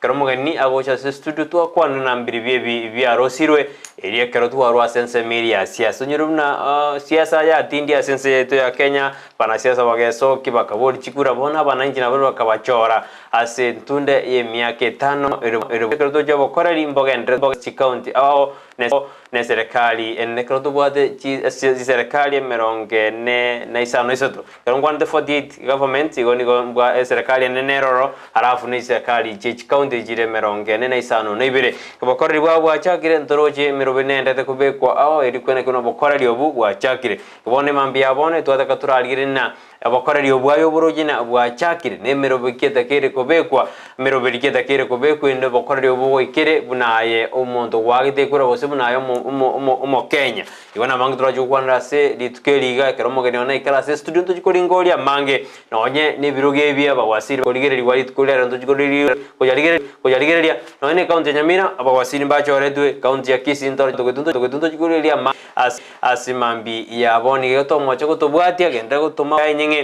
karomogani agocha se studio to kwa na mbiri bia rosirwe erie karotu warwa sense media siasa nyurumna siasa ya tindia sense yetu ya Kenya bana siasa bageso kibakabori chikura bona bananchi nabo bakabachora ase tunde ye miaka 5 karotu jabo korali mboga ndre county au ne serikali ene karotu bwate serikali emeronge ne na isano isoto karongwa the 48 government igoni bwa serikali ene neroro halafu ne serikali chich county jire meronge ne na isano ne ibire kabakorali bwa chakire ntoroje mirobene ndete kubekwa ao erikwene kuno bokorali obu bwa chakire bone mambia bone twataka turalire na abakorali obwayo burugina bwa chakire ne mirobeketa kire kubekwa mirobeketa kire kubekwa inde bokorali obu ikire bunaye omuntu wagite kura bose bunaye umo Kenya ibona mangi turajukwana se litukeliga keromogeni ona ikala se studio tuchikoringolia mange nonye ne biruge bia bawasiri koligere wali tukolera tuchikoriri kojaligereria none county Nyamira abawasiri bachoretwe county ya Kisii ntogetunto chikoreria asimambi ya boni geto mocho kutobwatia genda gutuma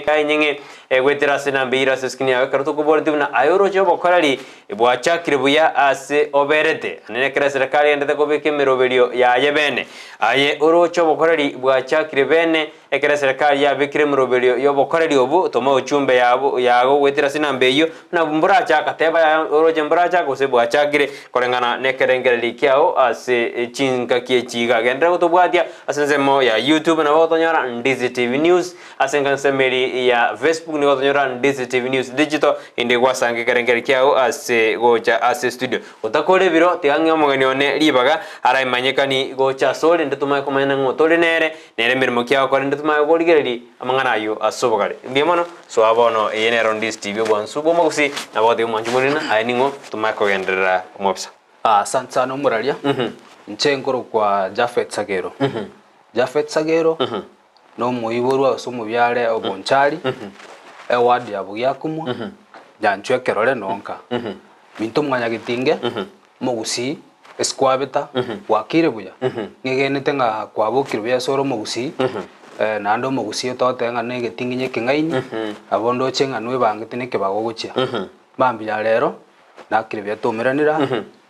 kainyenge gwetera sina mbira seskini ya karuto kuborti na ayoro chobo korali bwa chakire buya ase oberete nene kera serikali endete kobeke meroberio ya yebene aye oro chobo korali bwa chakire bene ekera serikali ya bekire meroberio yobo korali obu toma uchumbe yago gwetera sina mbeyo na mbura chaka teba ya oro jembura chaka ose bwa chakire korengana nekerengere kiao ase chinka kiechiga genda gutobwatia asenzemo ya YouTube na wotonyora Ndizi TV News asengansemeri ya Facebook ni wotonyora Ndizi TV News digital inde gwasange kerengere kiao ase gocha ase studio utakore biro tiange omugeni one libaga araimanyekani gocha sole ndetuma komena ngotore nere mirimo kiao kore ndetuma goligereri amangana ayo asobogare ndimono so abono yenero Ndizi TV bwansu bomogusii na bote mwanjumurina ayiningo tumako gendera omopsa asante sana umuralia nchenkoro kwa Japhet Sagero Japhet Sagero no muiboru asomo byale obonchari ewadi yabuyakumu janchwe kerole nonka minto mwanya gitinge Gusii eskwabeta wakire buya ngegenete nga kwabukire bya soro Gusii nando Gusii totenga nege tinginye kingaini abondo chenga nwe bangitine kebagogochia bambi ya lero nakire bya tomeranira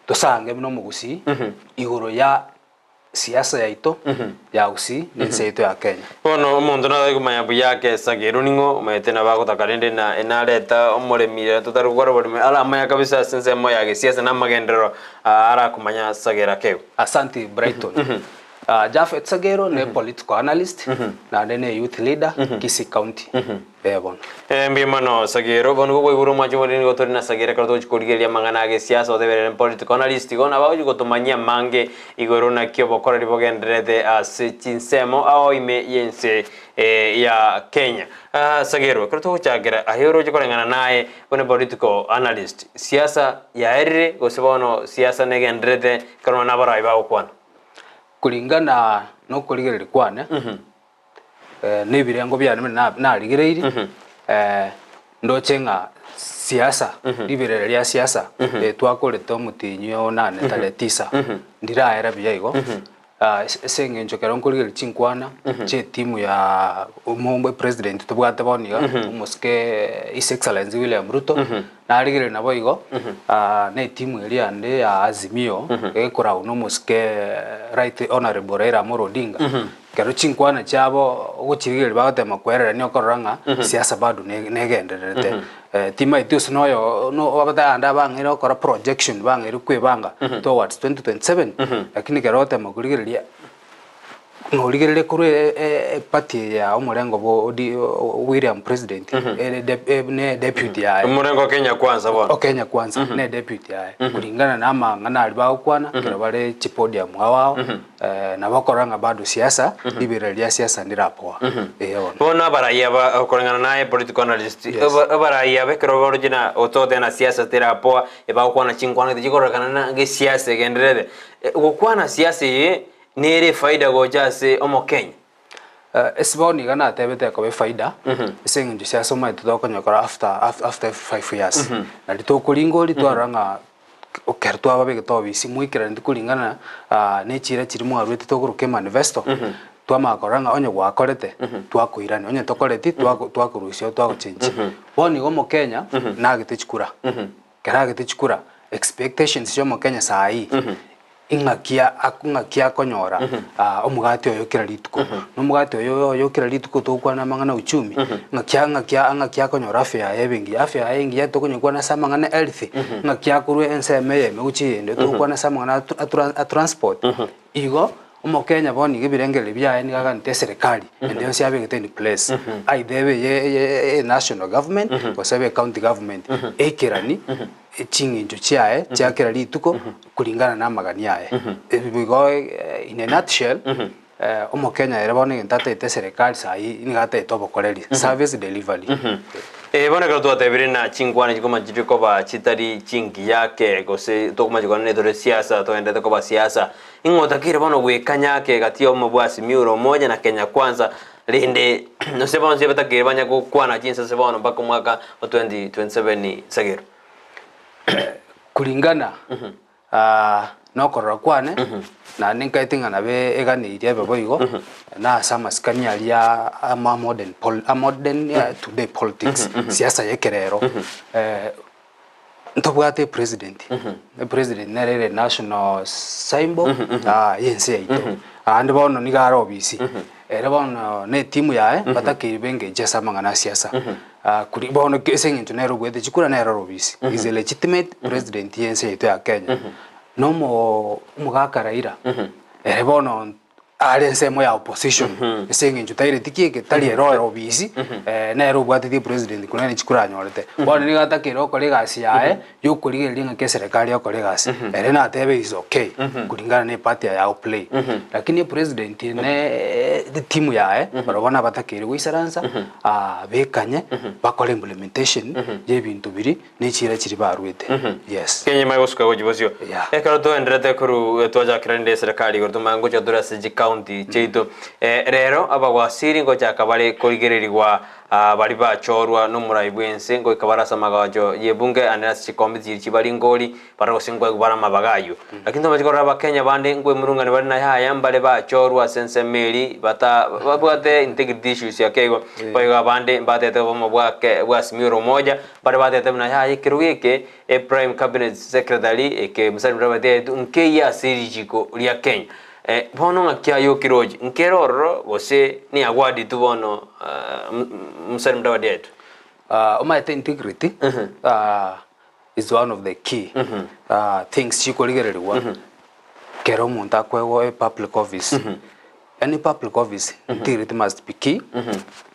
tosange bino Gusii igoro ya siasa yaito ya Gusii nenseito ya Kenya bono omuntu na kumanya buyake Sagero ningo metena bako takarende na enaleta omoremire tutarugora borime ala maya kabisa sense moya ge siasa na magendero ara kumanya Sagera keo asante Brighton Japhet Sagero ne political analyst na ne youth leader Kisii County bon mbimano Sagero bono go iburo macho borini gotori na Sagera karto chikoligeria mangana ge siasa odebere political analyst gona bawo gotomanya mange igoro na kyobo korari bogendrede ase chinsemo ao ime yense ya Kenya Sagero karto chagera ahero chikorengana nae bono political analyst siasa ya erire gosebono siasa negendrede karona nabarai bawo kwana kulingana no kuligereri kwane nebirengo byane na ligereiri ndochenga siasa libere lya siasa twakoleta mutinyo nane tale 9 ndira era byayigo sengenjo kero kuligereri chinkwana che timu ya umombe president tubwate boniga umuske His Excellency William Ruto na ligereri nabo igo ne timu eri ande ya Azimio ekora uno muske Right Honorable Raila Odinga kero chinkwana chabo guchirigeri bagatema kwerera nyo koranga siasa bado negenderete tima itus noyo no abadanda bangero okora projection bangero kwebanga towards 2027 lakini kero tema kuligereria no ligerere kure party ya umurengo bo William president ne deputy ya umurengo Kenya kwanza bwana Kenya kwanza ne deputy ya kulingana na amangana alibao kwana kero bare chipodium wao na bakoranga bado siasa liberal siasa ndirapoa bona baraya bakoranga naye political analyst baraya bekero borojina otote na siasa terapoa eba kwana chinkwana tikoragana na ge siasa genderede gukwana siasa ye nere faida gojase omo Kenya esboni gana tebete ko faida esengi siasa mai tudokonyokora after 5 years na litokulingo litwaranga okertwa ababe gitobisi muikira ndikulingana nechira chirimo arwete tokuruke manifesto twamakoranga onye gwakorete twakuirana onye tokoreti twakurusio twagochenji boni go mu Kenya nagite chikura keragite chikura expectations cia Mukenya sai ing'akia konyora omugati oyo kira rituko no mugati oyo kira rituko tukwana mangana uchumi ng'akia konyora afya yengi yatokonyekwana samangana health ng'akia kurwe enseme yeme uchinde tukwana samangana transport igo Mukenya boni gibirengere byaye ni gaganite serikali ndio syabegete in place aidebe ye national government kosabe county government ekirani chinginjo chiaye chiakira rituko kulingana na magani yaye bigo in a nutshell Mukenya era boni ntatete serikali sai ni gata etobokoreri service delivery bona ka twatebire na chingwana chikoma chitiko ba chitari chingi yake gose tokoma chikona nedore siasa toendete ko ba siasa ingotakire bono gwekanya ke gatio mabwasi miuro moja na Kenya Kwanza rinde no se bono sebatakire banya kukwana jinsa se bono mpaka mwaka wa 2027 Sagero kulingana no korora kwane na ninkatinga nabe eganirie beboigo na sama skania lia modern today politics siasa yekerero ntobwate president nerere national symbol yense yaito ande bono ni garo obisi era bono ne timu yae batakiri benge jesa mangana siasa kuri bono kesengi tunero gwete chikura na ero obisi is a legitimate president yense yaito ya Kenya no mugakaraira ere bono ari nsemo ya opposition esengi njutaire tikieke tali ero obisi na ero bwatiti president kuna ni chikuranyorete bono ni gatakira okore gasi yae yokorigeria ke serikali okore gasi ere na tebe is okay kulingana ne party ya play lakini president ne timu yae barabona batakire gwisaransa bekanye bakore implementation je bintu biri ni chira chiri barwete yes Kenya mayosuka gojibosio ekaro to endrete kuru twaja kirande serikali gorto mango cha dura siji county cheito rero abagwasiri ngo chakabale korigererirwa bari bachorwa no muraibwense ngo ikabarasa magajo yebunge Analyst chikombi chibali ngoli para singwa bara mabagayo lakini tomachikora abakenya bande ngwe murungane bari na haya mbale bachorwa sense meli babwate integrity issues yakego kwa bande batete bomo bwasimioro moja bari batete na haya kirugike prime cabinet secretary ke musari mrabate nke ya sirijiko lya Kenya bono ngakia yo kiroji nkeroro gose ni award tu bono musari mrabate yetu omaite integrity is one of the key things chikoligererwa kero muntu akwego public office any public office integrity must be key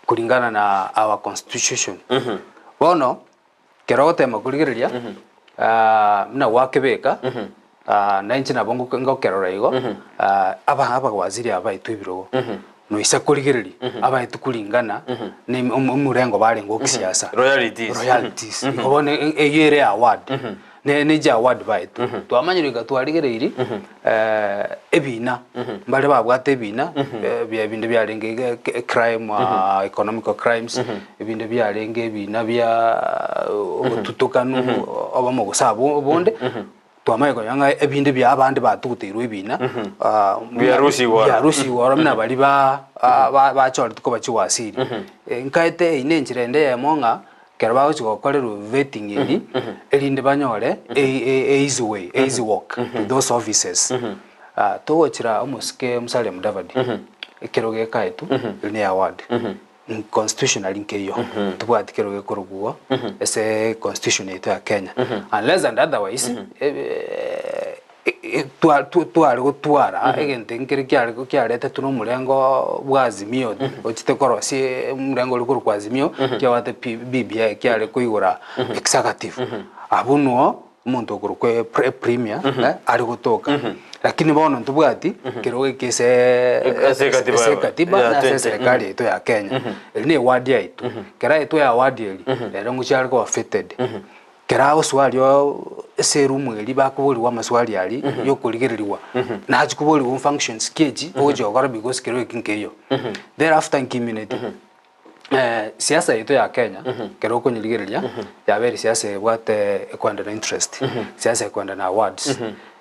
kulingana na our constitution bono kero tema kuligereria mna wakebeka na inchi na bongo ngokerora igo aba waziri aba itubirogo no isa kuligereri aba itukulingana ni umurengo bari ngo kisiasa royalties obone eyere award ne ja award baitu twamanyirika twarigereiri ebina mbale babwate ebina bya binde byarenge crime economic crimes ebinde byarenge ebina bya obututukanu obamo gusabo bonde twamaye yanga ebinde bya abandi batugutirwe ebina bya rusi wora mna bali bachora tuko bachiwasiri nkaite inenjirende yamonga keraba chikokorero vetting eri erinde banyore easy walk to those offices tochira omusike musale mudavadi ekeroge kaitu ne award constitutional inkeyo tubwati keroge koruguo ese constitution yetu ya Kenya unless and otherwise tuari gutwara egente nkiri kyarete tuno murengo bwazimio ochite korosi murengo rukuru kwazimio kyawate BBI kyare kuigura executive abuno umuntu ogurukwe premier ari gutoka lakini bono ntubwati kiroge kise katiba na serikali yetu ya Kenya ni award yetu kera yetu ya award yeli rero ngucyari ko affected kera oswalio serumu eli bakubuli wa maswali ali yokoligererwa na achikubuli wa functions keji oje ogara because kiroge kinkeyo thereafter community siasa yetu ya Kenya kero konyiligereria ya beri siasa wate kwanda na interest siasa kwanda na awards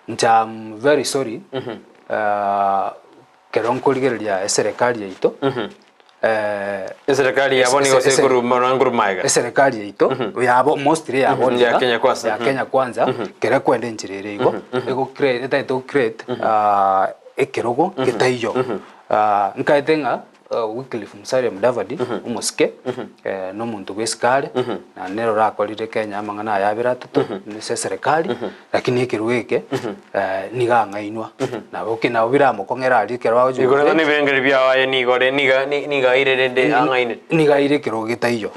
I'm very sorry kero nkoligereria serikali yetu serikali yabo ni gose ngurumaiga serikali yaito yabo mostly yabo ya Kenya kwanza Kenya kwanza kera kwende njirere igo ego create to create ekerogo ketaiyo nkaitenga Wycliffe Musalia Mudavadi umuske no muntu gwiskale na nero rakorire Kenya amangana yabira tutu ni serikali lakini ekiruike nigangainwa na okina obira mukongera ali kerwa jo igore ni bengeri bya waye ni gore niga irende angaine niga ire kirogita iyo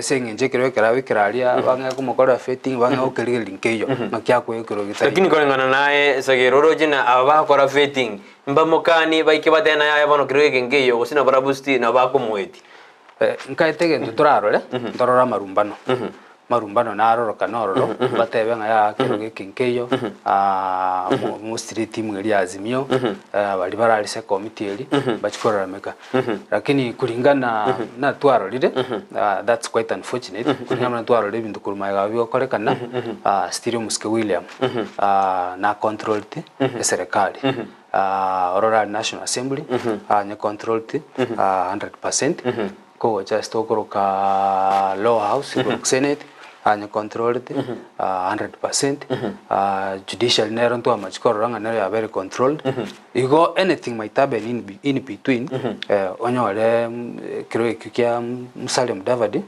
sengenje kirokera wikiraria banga kumukora fitting banga ukirige linkeyo makya kwekirogita lakini korengana naye Sagero rojina abakora fitting mbamukani baikibadena ya bono kirege ngeyo gusina barabusti na bakumweti nkaitege nturarore ntorora marumbano naroroka nororo batebe nga ya kiroge kinkeyo mu street team eri azimio bali baralise committee eri bachikora meka lakini kulingana na twarorire that's quite unfortunate kulingana na twarorire bintu kurumaiga bikorekana still muske William na controlled serikali Aurora National Assembly anya controlled 100% ko just okoroka Lower House Senate anya controlled 100% judicial nero ntwa machikoranga nero ya very controlled igo anything might happen in between onyore kiro ekya Musalia Mudavadi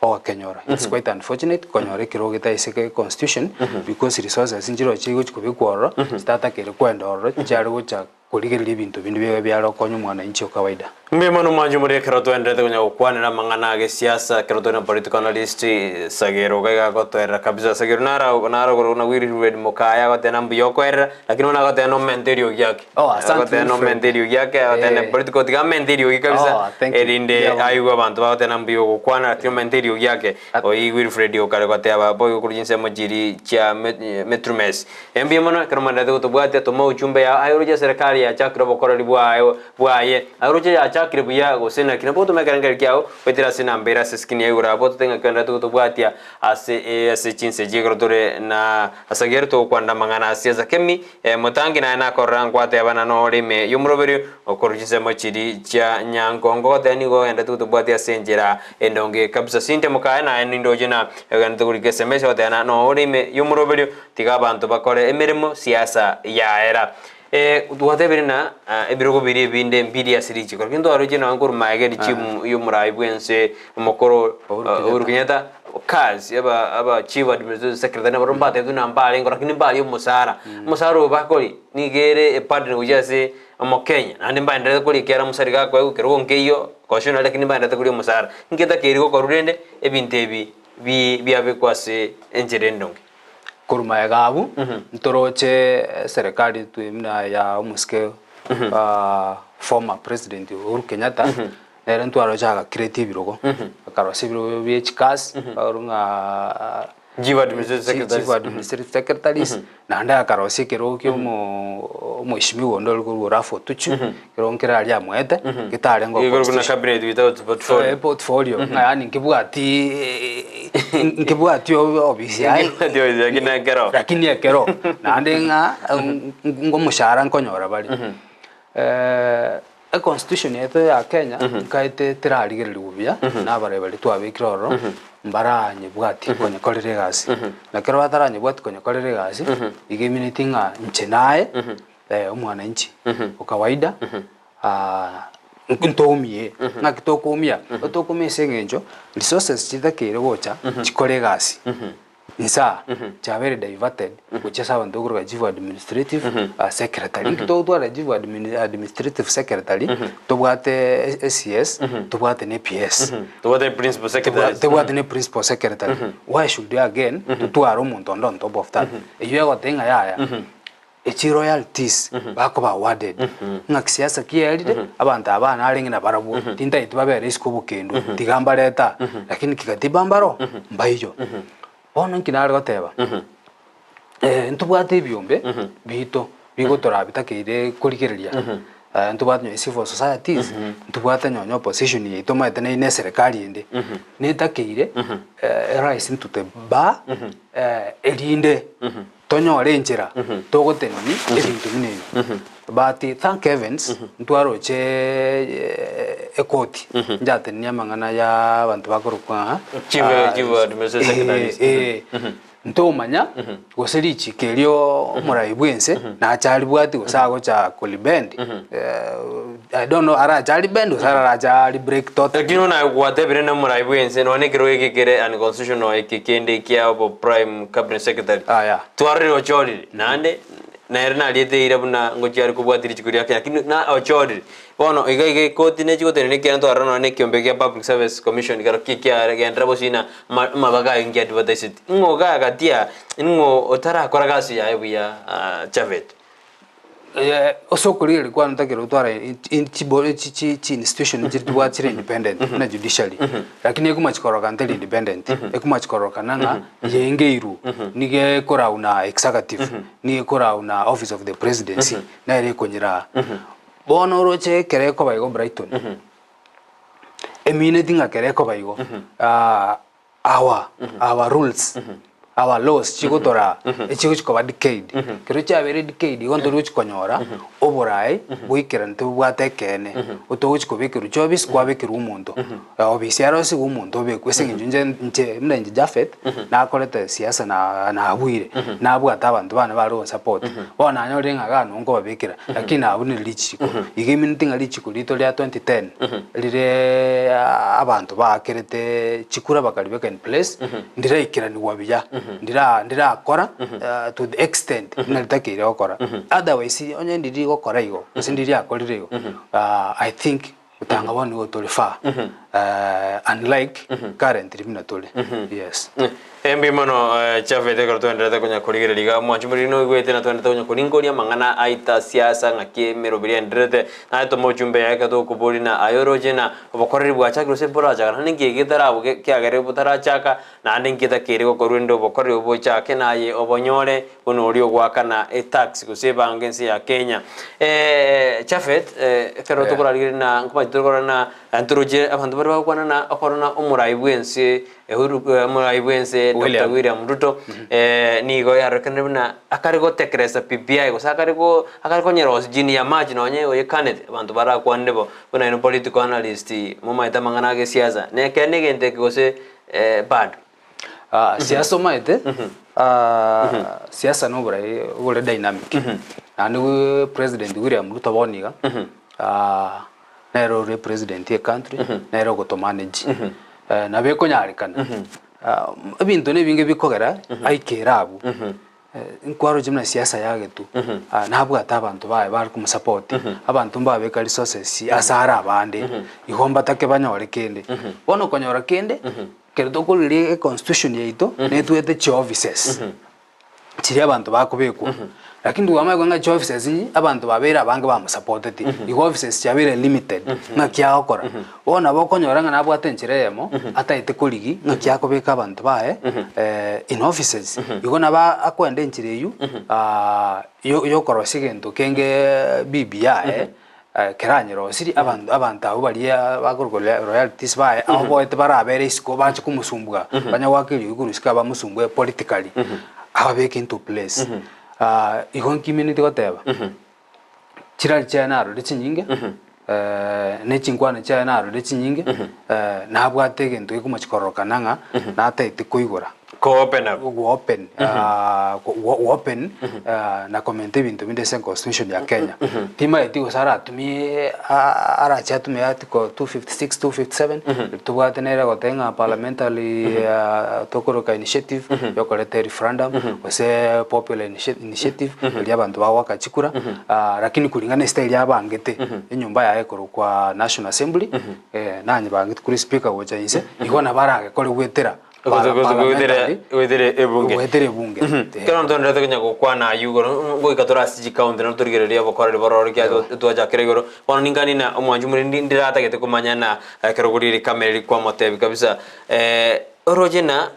o Kenyora. It's quite unfortunate konyore kiro geta iseke constitution because resources njiro chigo chikubikworo stata kire kwenda oro chari gocha kuligirira ibintu bindu bya byaro konyo mwana inchi kawaida mbemano manje muri keroto endete kunya ukwanira mangana ge siasa keroto na political analyst Sagero gaiga gotera kabisa Sagero nara na wiri red mokaya gotena mbiyo kwera lakini ona gotena menterio yake gotena menterio yake gotena political diga menterio kabisa erinde ayugo abantu gotena mbiyo gukwana ati menterio yake o igwiri Fred okare goteba boyo kurinse mojiri cha metrumes mbemano keromanda gotobwate tomo uchumbe ya ayuruja serikali ya chakro bokoro bwaye ayuruja ya chakire buya gosena kina boto mekaranga kyao wetira sina mbera seskini ayura boto tenga kanda to bwatia ase chinse jigorotore na Sagero to kwanda mangana siasa kemi mutangi na korangwa te bana no rime yumroberi okorujise machiri cha nyangongo tani go enda to bwatia senjera endonge kabisa sinte mukaya na ndojena ganda to kurike semesho tena no rime yumroberi tiga bantu bakore emirimo siasa ya era duhatebirina ebirogo biri binde mbiri asirichi ko kindo arujina nguru maigeri chimu yumurai bwense mokoro urukinyata kazi aba chief administrative secretary na barumba te duna mbale ngora kini mbali musara bakoli nigere partner ujase mo Kenya andi mbande ko likera musariga ko kero ngeyo koshona lakini mbande ko musara ngeta kerigo ko rurende ebintebi biabe kwase enjerendonge kurumaya gabu ntoroche serikali tuimna ya umuske former president Uhuru Kenyatta nere ntwaro jaga creative rogo akarose biro biechikas arunga Chief Administrative Secretaries na nda akarose kero kyo muheshimiwa ndo rwo rafo tuchu kero nkira ali amwete gitare ngo kuna cabinet without portfolio yani nkibwati obisi yae ndio kero lakini kero na ndenga ngo mushara nkonyora bali a constitution yetu ya Kenya kaite tirarigirira ubya na barebali twabikiroro mbaranye bwati konye kolere gasi na kero bataranye bwati konye kolere gasi igiminitinga nchenae umwana inchi ukawaida nkuntomie ngakitokumia otokumia sengenjo resources chithakire gocha chikore gasi nsa chavere diverted kuchesa abantu kuruka chief administrative secretary kitotwara chief administrative secretary tobwate SCS tobwate ne PS tobwate principal secretary tobwate ne principal secretary why should they again tutwara umuntu on top of that iyo gotenga yaya echi royalties bakoba awarded ngakisiasa kiyeride abantu abana alingina barabu tinta itubabere isikubukendo tigamba leta lakini kikatibambaro mbayo bono nkinari goteba ntubwate byombe bito bigotora bitakire kurikiriria ntubwate civil societies ntubwate nyonyo opposition yito maete ne serikali inde netakire rise ntute ba erinde tonyore njira togotenani ebintu binene but thank heavens ntwaroche ekoti njatenia mang'ana ya abantu bakorokwa chief administrative secretary ntomanya goserichi kelio murai bwense na chali bwati gosago cha kolibend I don't know ara chali bend osara chali break tot lakini na whatever na murai bwense no ne kiro ekekere and constitutional ekekende kia obo prime cabinet secretary twari ochori nande na erna liete ira buna ngochiari kubwatiri chikuria lakini na ochori bono igege koti ne chikote ne kianto arano ne kiombe kia public service commission karo kia gendra bosina mabaga ingia advertise ngoga gatia ngo otara koragasi ya ebuya Japhet osokuri ilikuwa nataka rutwara chi institution jirtuwa chire independent na judiciary lakini ekumachikoroka nteli independent ekumachikoroka nanga yengeiru nige kora una executive nige kora una office of the presidency na ile konyira bono roche kereko baigo Brighton emine tinga kereko baigo our rules our laws chikotora chikoba decade kero cha very decade gondo ruchi konyora oborai buikira ntu bwatekene utochi kobikiru chobis kwabikiru umuntu obisiaro si umuntu obekwese nginje nje Japhet na koleta siasa na abuire na abwata abantu bana baro support bona nyore ngagano ngo babikira lakini abuni lichiko igimi ntinga lichiko lito lya 2010 lire abantu bakerete chikura bakalibeka in place ndira ikira ni wabiya ndira akora to the extent nalitakire okora otherwise onye ndiri gokora igo sindiri akorire igo I think utanga wani otolifa unlike currently minatole yes embi mono Japhet karo twendete kunya kurigire liga mwanchumuri no igwete na twendete kunya kuringoria mang'ana aita siasa ng'akie merobiria ndrete na to mochumbe yake to kuburi na ayoroje na obokoreri bwachakiro se bora chaka ningi gitara kiagere butara chaka na ningi takiri gokorwendo bokoreri obochake na ye obonyore uno uri ogwaka na tax kuseba ngensi ya Kenya Japhet karo to kuragire na nkuma tukora na anturoje abantu bari bakwana na okorona omurai bwense murai bwense Dr. William Ruto nigo yarekane buna akarigo tekresa PPI go sakarigo nyeros jini ya maji nonye oyekane abantu barakwandebo buna ino political analyst mumaita mangana ge siasa ne kene gente gose bad siasa maite siasa no burai ule dynamic anu president William Ruto boniga naero represent a country naero go to manage na beko nyarikana ebintu ne binge bikogera aikerabu inkwaro jimna siasa yagetu nabwo atabantu bae bari kumusupport abantu mbabe kali resources asara abande ihomba take banyore kende bono konyora kende kereto kulire constitution yeito netwete chi offices chiri abantu bakubekwa lakini duwama kwanga chi offices ni abantu babera abange bamusupported i offices chabire limited ngakia okora bona bokonyora ngana bwatenchiremo ataite kuligi ngakia kubeka abantu bae in offices igona ba akwende nchireyu yo korosigento kenge BBI keranyero siri abantu abo bari bagorgole royalties bae abo boete barabere isiko bache kumusumbuga banya wakiri ugurusika bamusumbwe politically ababeke into place igon community goteba chira chana ro chinyinge ne chinkwana chana ro chinyinge na bwate gento ikumachikoroka nanga na taite kuigura open up open na comment bintu binde sen constitution ya Kenya tima etiko sara tumi ara chatume atiko 256 257 tubwate nera gotenga parliamentary tokoroka initiative yokolete referendum ose popular initiative ya abantu bawaka chikura lakini kulingana style ya bangete enyumba ya ekoro kwa National Assembly nanye bangete kuri speaker wocha inse igona barage kole gwetera Wedere ebunge. Kero ntondera tekenya gukwana yugo ngo ikatora CG county na turigereria bokorera bororo kya twaja kiregoro bono ningani na omwanju muri ndirata gete kumanya na kero guriri kamera kwa motebi kabisa orojena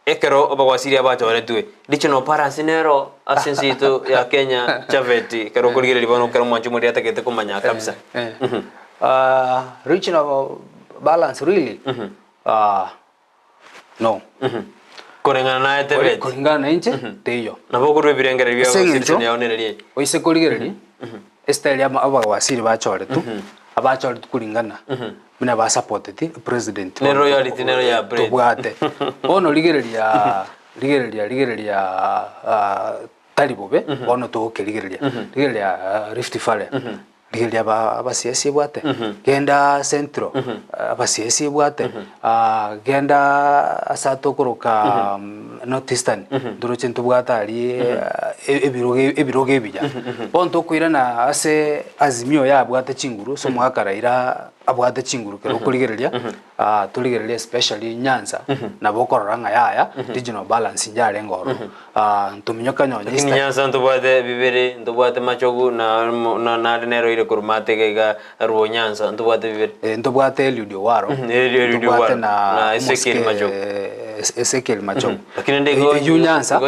ekero obagwasiri abachore tuwe dichono parasinero asensitu ya Kenya Japhet kero guriri bono kero omwanju muri atagete kumanya kabisa regional balance really no Korengana na Tebet. Kuringana na inche teyo. Nabo kurwe birengere bya citizen yaonererie. Oise kurigereri. Esteli aba wasiri bachore tu. Abachore tu kuringana. Mina ba supported president. Ne royalty ne ya bread. Tubwate. Ono ligereria talibobe ono to ligereria Rift Valley. Ligereria abasiasi bwate. Genda Central abasiasi bwate. Genda asatokoroka Northeastern duroche ntubwata ali ebiroge bija. Bonto kwirana ase azimio ya bwate chinguru so mwakaraira abwate chinguru kero kuligereria tuligereria especially Nyanza na bokororanga yaya regional balance njare ngoro ntuminyoka nyonyista Nyanza ntubwate bibere ntubwate machogu na dinero ile kurumate kega ruo Nyanza ntubwate bibere ntubwate Eliudio Waro ntubwate na Ezekiel machogu Ezekiel machogu lakini ndego Nyanza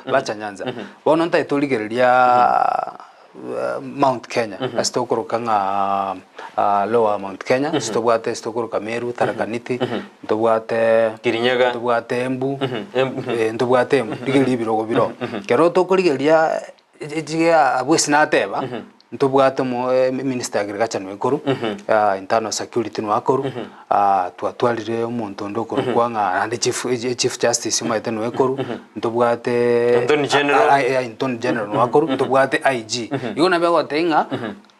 lacha Nyanza bono nta tuligereria Mount Kenya astokoroka nga lower Mount Kenya stobwate stokoroka Meru Tarakaniti ndobwate Kirinyaga ndobwate Embu ndobwate Embu digeri birogo biro kero tokorigeria ejiga abwesi nateba ntobwate mo minister agriculture nwekuru internal security nwakuru twatwalire omuntu ndokoro kwanga and chief justice maite nwekuru ntobwate Attorney General nwakuru ntobwate IG igona bego tenga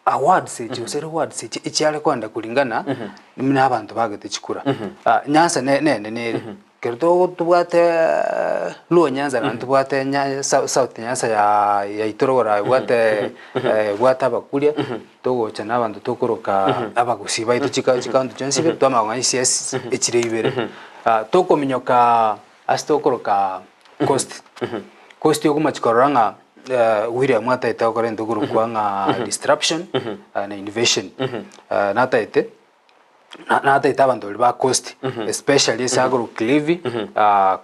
awards awards icyale kwanda kulingana mina abantu bagete chikura Nyanza nene kerto tubwate Luo Nyanza na tubwate South Nyanza ya Itorogora bwate abakulia togocha n'abantu tokoroka abagusi baitu chikauntu chonsibe twamagwa ICS echire ibere tokominyoka astokoroka cost yokuma chikoranga William mwata itakore nduguru kwanga disruption na innovation nataite abantu ba cost especially Sagero Clivi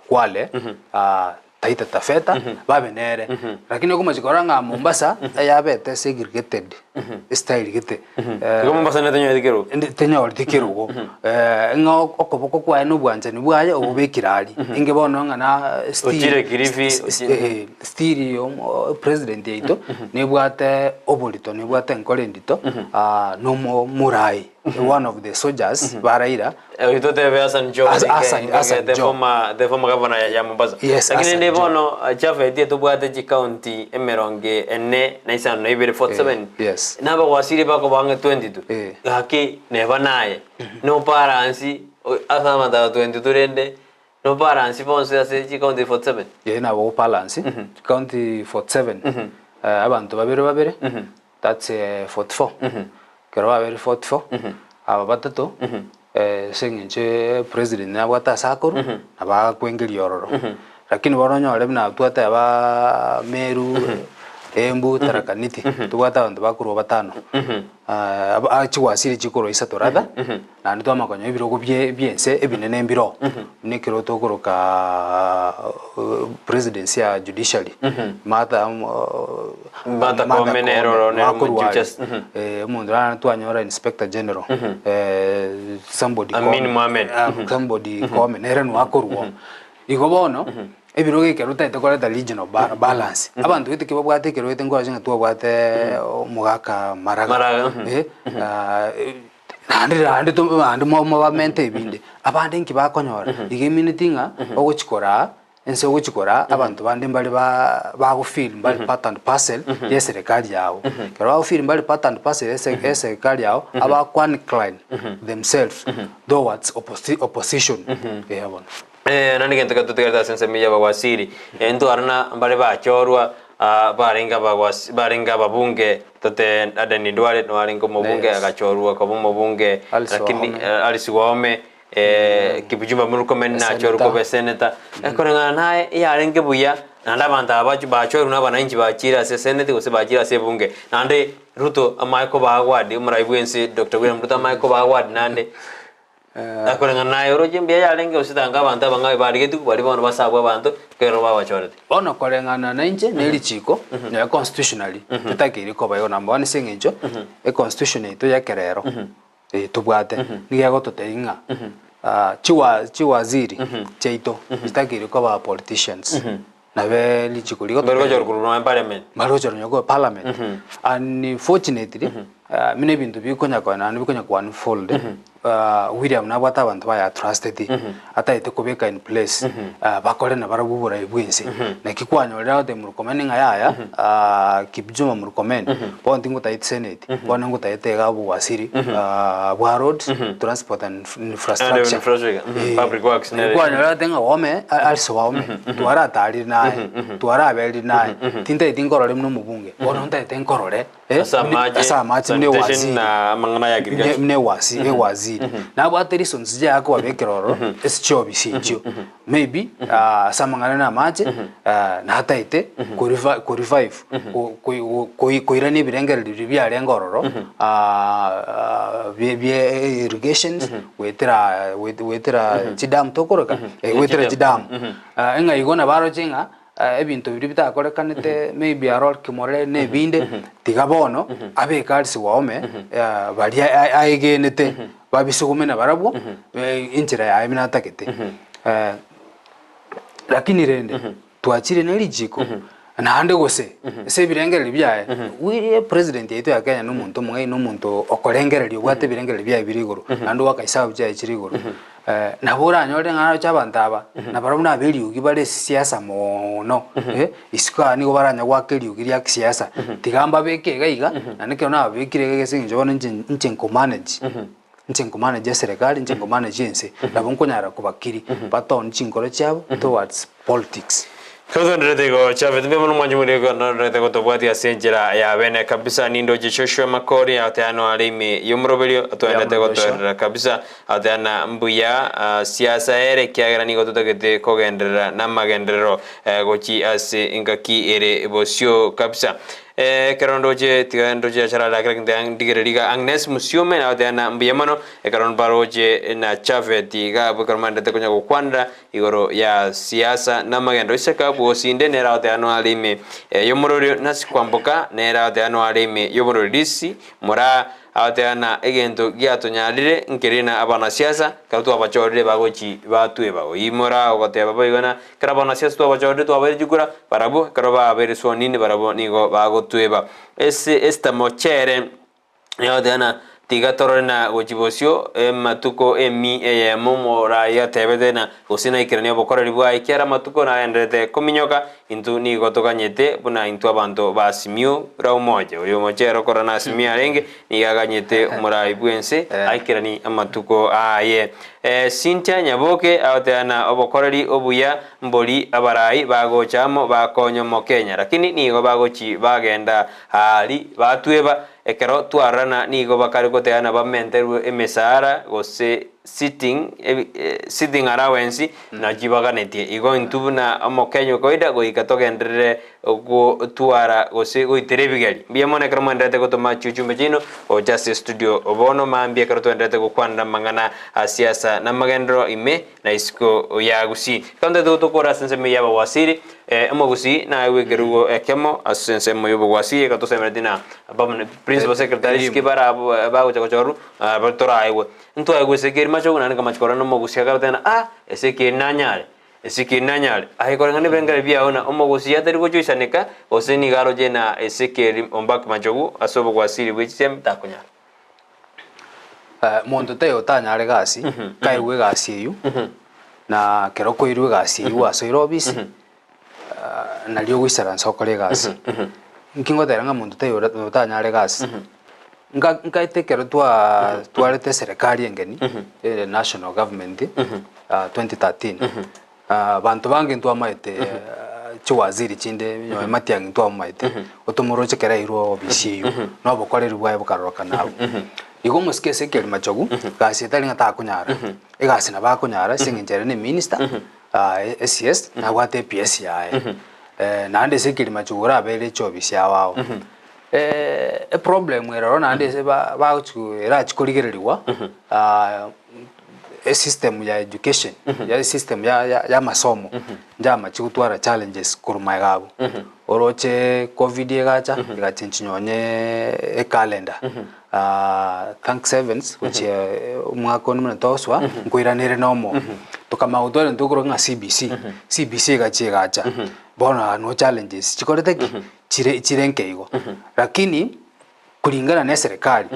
Kwale Taita Tafeta babenere lakini kuma chikoranga Mombasa yabete segregated style gite Mombasa netenyo dikero tenyo dikero ngo okoboko kwa no bwanjani bwaye obubekirali inge bono ngana stili president yeito nebwate obolito nebwate nkolendito no murai one of the soldiers baraira ito tebe Hassan Joho the former governor ya Mombasa lakini ndebono Japhet tubwate county emeronge ene naisano na ibere 47 naba wasiri bako bange 22 haki neba naye no paransi asama da 22 rende no paransi fonse ase county 47 na bo balance county 47 abantu babere that's 44 kero babere 44 aba batatu sengenche president na bwata sakuru aba kwengeli yororo lakini baronyole bina twata aba Meru Embu Tarakaniti tubwata abantu bakuru batano achiwasiri chikoro isatorada na ndo amakonyo ibirogo byense ebinene mbiro nikiro tokoroka presidency ya judiciary mata komenero ne just mundra twanyora inspector general somebody Amin Mohamed somebody komenere no akorwo igobono ebiroge keruta itekoreta regional balance abantu gite kibabwate kerwete ngo ajinga twabwate mugaka maraga andi mo bamente ibinde abandi nki bakonyora igiminitinga ogochikora ense ogochikora abantu bandi mbali ba film bali part and parcel yeserikali yao kero ba film bali part and parcel yeserikali yao aba incline themselves towards opposition yabona nani gento katutegerta sense miya bagwasiri ento arna mbale bachorwa barenga babunge tote adani ndwale no arengo mobunge agachorwa kwa mobunge lakini alisiwome kibujumba murukomen na chorwa kwa senator ekoranga naye yarenge buya nanda banta abachu bachorwa n'abananchi bachira se senator gose bachira se bunge nande Ruto amayiko bagwadi umurayibwensi Dr. William Ruto amayiko bagwadi nande akoranga nayo roje mbya yarenge usitanga abantu abangabe barigeti bari bono basabwa abantu kero babachorete ono korengana na inje neli chiko ne constitutionally tutakiri ko bayo number 1 singinjo constitution ito ya kerero tubwate niya gototeringa chiwaziri cheito itakiri kwa politicians na be lichikuliko parliament parliament unfortunately mine bintu bikonya kwa unfold William na bata abantu baya trusted ata ite kubeka in place bakore na barabubura ibwinse na kikwanyorera de mu recommending aya kibjuma mu recommend bonti nguta it senate bona nguta ite gabu wasiri bwa road transport and infrastructure public works kwanyorera denga wome also wome twara tari naye twara beli naye tinte itingorore mu mubunge bona nta ite nkorore asa maji mne waziri na mangana ya agriculture mne waziri na bwa reasons je akwa bekeroro eschobi sinjo maybe samangana na maji na hata ite ku revive ku irani birengere bya rengororo bie irrigations wetera chidam tokoroka wetera chidam enga igona baro chinga ebintu biri bitakorekanete maybe arol kimore ne binde tigabono abe kalsi waome bali aigenete babisugumena barabwo injira ya imina takete lakini rende tuachire nerijiko na hande gose ese birengere byaye wiri president yetu ya Kenya n'umuntu mwe n'umuntu okorengere bwate birengere byaye birigoro ando wakaisaba byaye kirigoro nabura nyore ngaro cyabantaba nabarabuna beliugi bare siasa mono isika ni baranya gwakeliugi ya siasa tigamba beke gaiga nanike na bekire gese njobona ncenko manage serikali ncenko manage ense nabonkonyara kubakiri baton chinkoro cyabo towards politics. Kazo ndretego Japhet mbe muno mwanju muri ko ndretego tobwati asenjera ya bene kabisa nindo jishosho makori atano alimi yomroberio atwendetego twerera kabisa atana mbuya siasa ere kyagira nigo tutagete kogendera namagendero gochi ase ingaki ere bosio kabisa karondoje tigandoje chara la kring digeriga Agnes musiome na atana mbiyamano karon baroje na Japhet ga bukarmanda tekonya kwanda igoro ya siasa namagendo isaka bosinde nera atano alimi yomororio nasikwamboka nera atano alimi yomororio disi mora atana egento giatonyalire nkerina abana siasa karutu abachorire bagochi batwe bago imora ogote babayigona karabana siasa tu abachorire tu aberjukura barabo karoba aberiswa nini barabo nigo bagotweba esta mochere atana tigatorona gojibosio matuko emi momora ya tebedena usina ikirania bokora libwa ikiara matuko na endete kominyoka intu ni gotokanyete buna intu abantu basimio ra umoja uyo mochero korana simia arenge ni gaganyete umura ibwense aikirani amatuko aye Cynthia Nyaboke atana obokoreri obuya mboli abarai bagochamo bakonyo mo Kenya lakini nigo bagochi bagenda hali batweba ekero twarana nigo bakari goteana bamenteru emesara gose sitting allowance na jibaganete igo intubuna amo Kenya koida go ikatogendere go tuara gose go iterebigari biamone kromo ndete go toma chuchumbe chino o Justice Studio obono mambia kero twendete go kwanda mangana siasa na magendro ime na isko ya Gusii kande to kora sense me yaba wasiri amo Gusii na wegerugo ekemo asense mo yobo Gusii ka to semedina abam principal secretary skibara ba go choru batora aiwe nto aiwe sekeri macho na kama chikora no Gusii ka tena eseke nanyare ai korangane bengare bia ona omo Gusii atari go choisaneka oseni garo jena eseke ombak machogu asobo Gusii wichim takunya mondo teo tanyare gasi kairwe gasi yu na keroko irwe gasi yu asoiro obisi na lyo gwisara nsokore gasi nkingo teranga mondo teo tanyare gasi nga itekero twarete serikali engeni national government 2013 bantu bange ntwamaite chiwaziri chinde nyoe matiangi ntwamaite otomoro chekera irwo obisi yu no bokoreri bwaye bukaroka nabo igo muskese keri machogu gasi tali ngata kunyara igasi na ba kunyara singinjere ni minister SCS na wate PS yae na ande sekeri machogu ra bele chobisi awao problem eraro na ande se ba chu era chikorigereriwa system ya education ya system ya masomo njama chikutwara challenges kurumaigabu oroche covid yegacha igachinchinyonye calendar thank sevens which mwaka ono mnatoswa nkoiranire nomo tukamauto ndukuru nga CBC gacha bona no challenges chikorete chirenkeigo lakini kulingana na serikali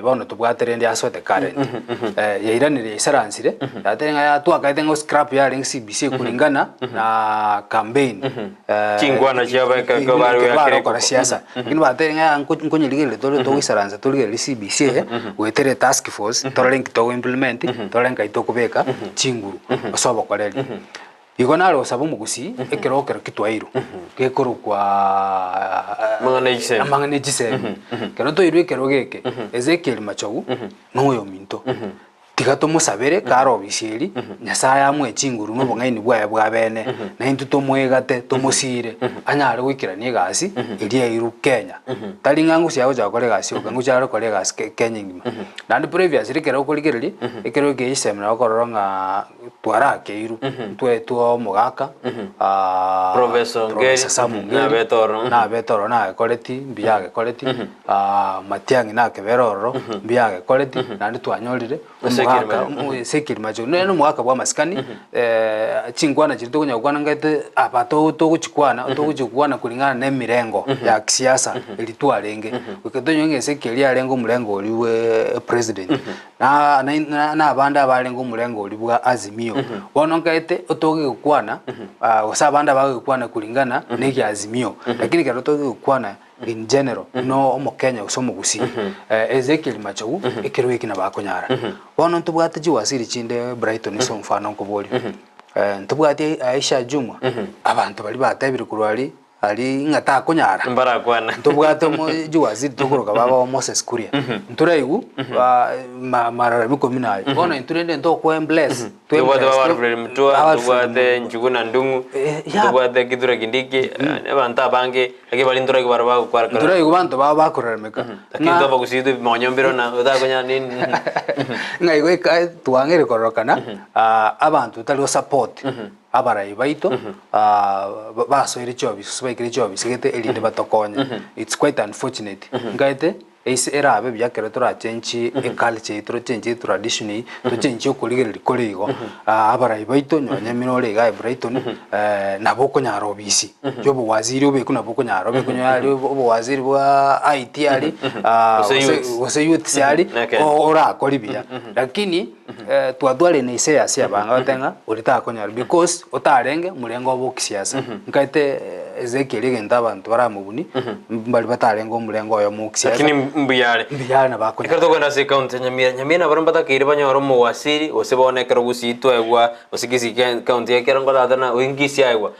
bono tubwatere ndi asote current yairanire isaransire yatenga ya twakaitenga scrap ya CBC kulingana na campaign chingwana chaba ka bari ya kora siasa lakini batenga nkonyiligele to isaranza tuligele CBC wetere task force torenki to implement torenka itokubeka chinguru osobo koreli igona ro sabu mugusi ekero kitwairu gekoro kwa manganejise kero to iru ekero geke Ezekiel Machogu noyo minto tigato musabere karo bishiri nyasaya amwe chinguru no bongaini bwa bene na intu to mwegate to musire anyare gwikirania gasi iria iru Kenya talinga ngusi yago jakore gasi ukangucha aro kore gasi Kenya ngima na ndi previous rikero kuligereri ekero ge isemna okoronga twara keiru twetuo mugaka professor na betoro na koleti mbiyage koleti matiangi na keberoro mbiyage koleti na ndi twanyorire Ezekiel Machogu no mwaka bwa maskani chingwana chirito kunyakwana ngate abato to kuchikwana kulingana na mirengo ya kisiasa ilitwarenge uketonyo Ezekiel arengo murengo oliwe president na abanda abarengo murengo olibwa Azimio bono ngate otoge kukwana osabanda bagukwana kulingana na Azimio lakini karotoge kukwana in general no omo Kenya usomo Gusii Ezekiel Machogu ekero ikina bakonyara bono ntubwate jiwasiri chinde Brighton so mfano nkoboli ntubwate Aisha Juma abantu bali batebire kurwali ali ngata konyara mbarakwana ntubwate mo jiwasiri tokoroka baba Moses Kuria nturaigu marara mikominayo bono inturende ntokwe bless tubwate baba mtua tubwate njuguna ndungu tubwate kidura kindiki abantu abange ake bali nturaigu baraba kwara nturaigu bantu baba bakoreremeka akindo bagusidu monyombero na udakonya nini ngaigo tuangere korokana abantu tali support abarai baito basoire chobis baikire chobis gete elinde batokonya it's quite unfortunate ngaite ese erabe byakero tora change e culture tora change tradition to change okuligere likoligo abarai baito nyamino lega Brighton naboko nyarobisi yobo waziri obeku naboko nyarobe kunyari obo waziri bwa IT ali wase youth sali ora kolibia lakini twadwale ne siasa banga tenga urita konyara because otarenge murengo obo kisiasa ngaite Ezekiel genda abantu baramubuni mbali batarengo murengo oyo mu kisiasa mbiyare na bako ikarto kwenda se county nyamira barambata kire banyoro mu wasiri osebone kero Gusii twegwa osigisi county ekero ngoda na wingisi aigwa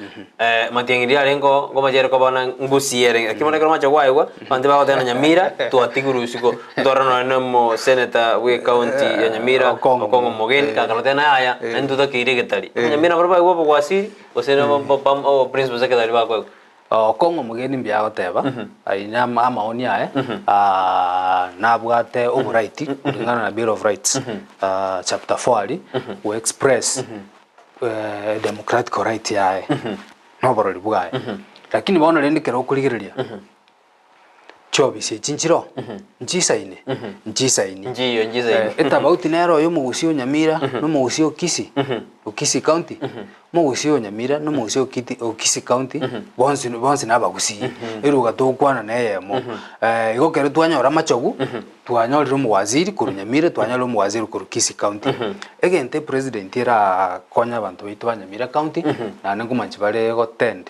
matiangiri arengo ngoma jere ko bana Gusii ere akimona kero macho waigwa bande ba tena Nyamira tuatiguru siko ndorano nemo senator we county ya Nyamira okongo mogeni kakalo tena aya nduta kire getari Nyamira baraba igwa bo wasiri osena pam o principal secretary bakwa Kongo mugeni mbya goteba aina maoni ae nabwate oburite kulingana na Bill of Rights chapter 4 ali we express democratic right yae no borori bwae lakini baona lendekero kuligireria chobisi chinchiro nchisaine njiyo etabauti nero yo mugusio Nyamira no mugusio Kisii county mugusio Nyamira no mugusio Kisii county bonsi na bagusii eruga tokwana na yemo igokero twanyora Machogu twanyorira mu waziri kuru Nyamira twanyora mu waziri kuru Kisii county egente president era konya abantu bitwa Nyamira county na nengumanchi bare go tend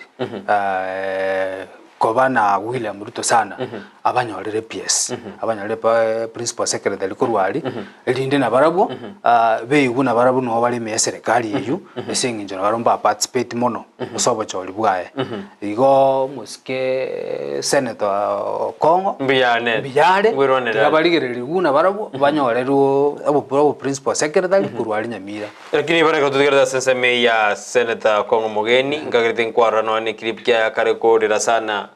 kobana William Ruto sana abanyorere PS abanyorere principal secretary kurwali elinde na barabo beigu na barabo no bali me serikali yeyu esenginjo na baromba participate mono musobo choli bwae igo muske senator Kongo mbiyare abaligereri guna barabo banyoreru abo principal secretary kurwali Nyamira lakini bana ko tugerda sense me ya senator Kongo mogeni ngagirite nkwara no ni clip kya kare ko dira sana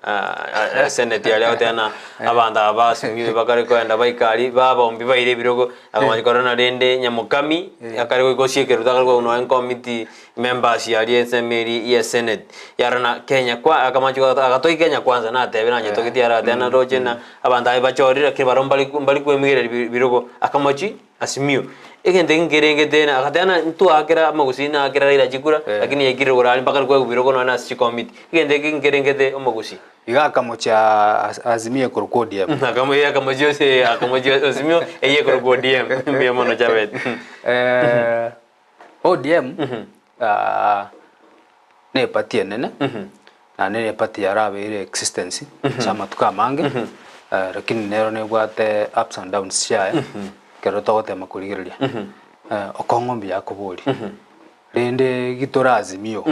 senate ya leo tena abanda abasimi bakari kwenda baikari baba ombi baire birogo akamanyikora rende nyamukami akari gosiekera utakari uno committee members ya SML ya senate yarana Kenya kwa akamanyikora agatoi Kenya kwanza na tebera nyitogiti yara tena rojena abanda bachorira kibarombali kwemigere birogo akamachi asimio egende ngerenge tena akatana ntu akira Gusii na akira ira chikura lakini yekire urali mpaka kwa birogo no na si committee egende ngerenge te Gusii igaka mocha azimie kurukodiam akamoya akamojose azimio eye kurukodiam mbia mono Japhet ODM ne patie nene na ne patie arabe ile existence sama tukamange lakini nero ne bwate ups and downs cia kero togote makurigiria okongombi yakobori rende gitora azimio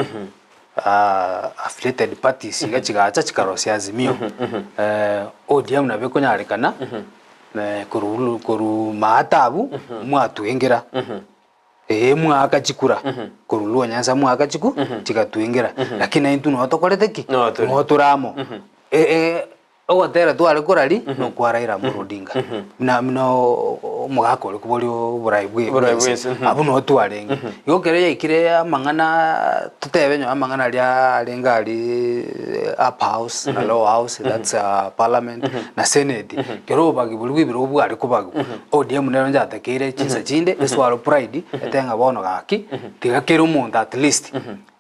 affiliated parties gachigacha chikarosia azimio ODM na bekonyarikana kuru maatabu mwatuengera mwaka chikura kurulwa nyanza mwaka chiku chikatuengera lakini intu no tokorete ki no turamo ogotera twale korali no kwaraira murudinga na mino mugakore kubori buraibwe abu no twarenga igokere yakire amangana tutebenyo amangana ria rengali up house na low house that's parliament na senate kero bagi bulwi biro bwari kubago ODM nero njatakire chinsa chinde eswaro pride etenga bono gaki tigakira umuntu at least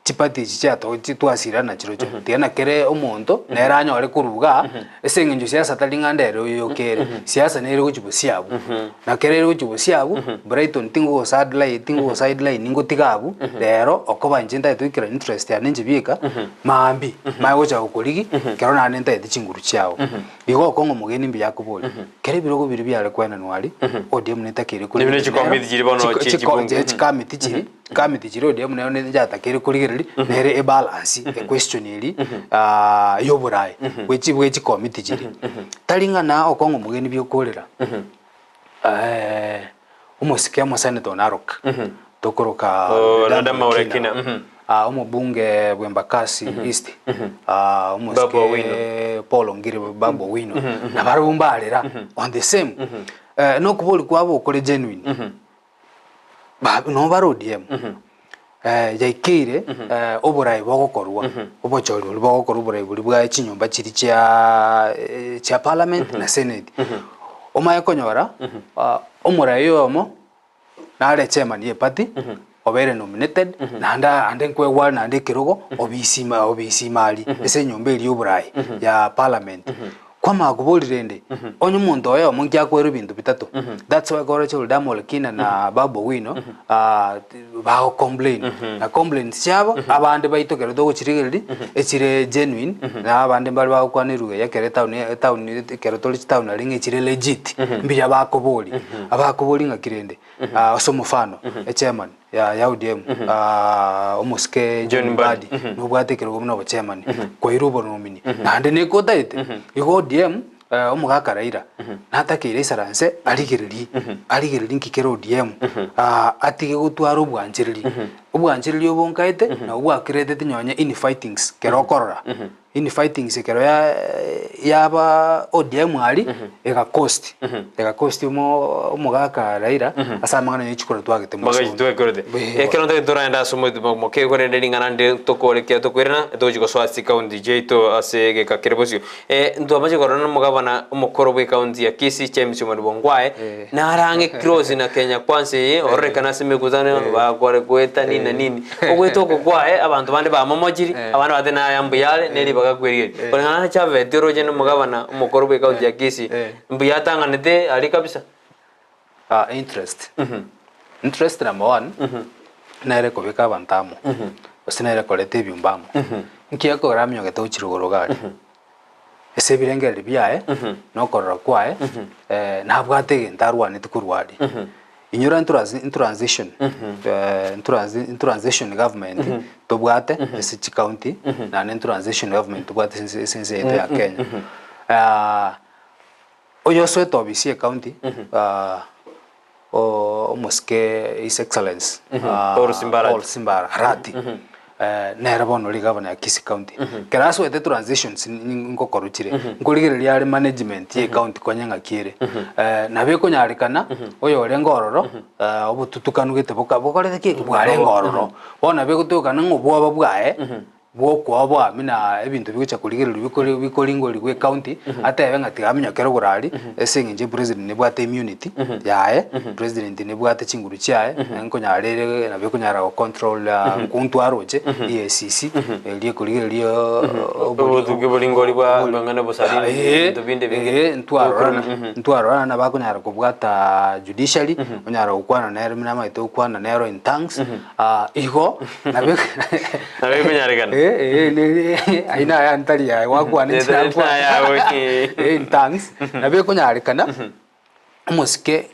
chipati chichato chitwasira na chirocho tiana kere omonto neranya ore kuruga esengenjo siasa talingandero yokere siasa nere kuchibusiabu na kere kuchibusiabu Brighton tingo sideline ningo tigabu lero okoba njenda twikira interest ya ninjibika maambi mayocha ukoligi kero na nenta chinguru chiao bigo kongo mugeni mbi yakuboli kere birogo biri byale kwena nwali ODM netakire kuri nimene chikomiti chiri bono chikomiti chiri ODM nayo nejatakire kuri nere e balance e question iri yoburai wechi committee chiri talinga na okongo mugeni byokorera umosikia senator Narok tokoroka Radama Urekina umubunge Bwembakasi East umosikia Paul Ngiri Babo Wino na barumbalera on the same no kuboli kwabo ukore genuine no barodiem yaikire oburai bogokorwa obochori bogokorwa oburai buri bwa chinyomba chiri cha parliament na senate omaye konyora omurai yomo na chairman ye party obere nominated na ande kwegwa na ande kirogo obisi mali ese nyomba iri oburai ya parliament kwa maguboli rende onyo muntu oyo mungi akwero bintu bitatu that's why gorocho damol kina na Babo Wino ba complain na complain cyabo abande bayitokero dogo chirigeri echire genuine na abande bali ba kwaniruga yakere town kero toli town alinge chire legit mbija abakoboli ngakirende so mufano chairman ya ODM omuske John Badi no bwatekero gomna bo chairman kwa irubo nomini na ande ne kotaite igo ODM omugaka Raila natakire isaranse arigiriri nkikero ODM atige gutwara ubwanjiriri obonkaite na ubwakirete nyonye in fightings kero korora in fightings kero yaba ODM ali ega cost omugaka Raila asamangana n'echikoro twagete mu bagaji twekorede ekero ntagitoranda somo moke korende lingana ndi tokore kya tokwirana tojiko swasti county jeito asege kakerebosio ndo amaje korona mugabana umukoro bwe county ya Kisii James Mwadibongwae na arange cross na Kenya kwanza orekana semekuzana bakore kweta nini na nini ogwetoko kwae abantu bande ba momojiri abana bade na yambuyale neli bagakwirire korana Japhet roje no mugabana umukoro bwe county ya Kisii mbuyatanga nete ali kabisa interest number one nere kobeka bantamo osinere kolete byumbamo nkiya ko ramyo geto chirugorogari ese birengere byae no korora kwae na bwate ntarwane tukurwadi inyura in transition government to bwate ese county na in transition government to bwate sense ya Kenya oyo sweto obisi county omoske His Excellence Paul Simbara Rati nera bono ri governor ya Kisii County keraso ete transitions ngokoruchire ngorigereria ari management ye county konyenga kire na be konyarikana oyo ore ngororo obututukanu gete bokorete ki bware ngororo bona be gutukana ngobwa bwae bwoko bwa mina ebintu bigucha kurigereria bikoringori gwe county atebe ngati amenya kero gurari esinginje president ne bwate immunity yae president ne bwate chinguru chae nkonyarere na be konyara control kuntu aroche EACC elie kurigereria obutuge boringori bwa ngana bosari ndobinde ntwaro na bakonyara kubwata judiciary onyara ukwana na ermina maito ukwana na ero in tanks igo na be konyarikana aina ya ntari ya wakwana in tanks na be konyarikana muske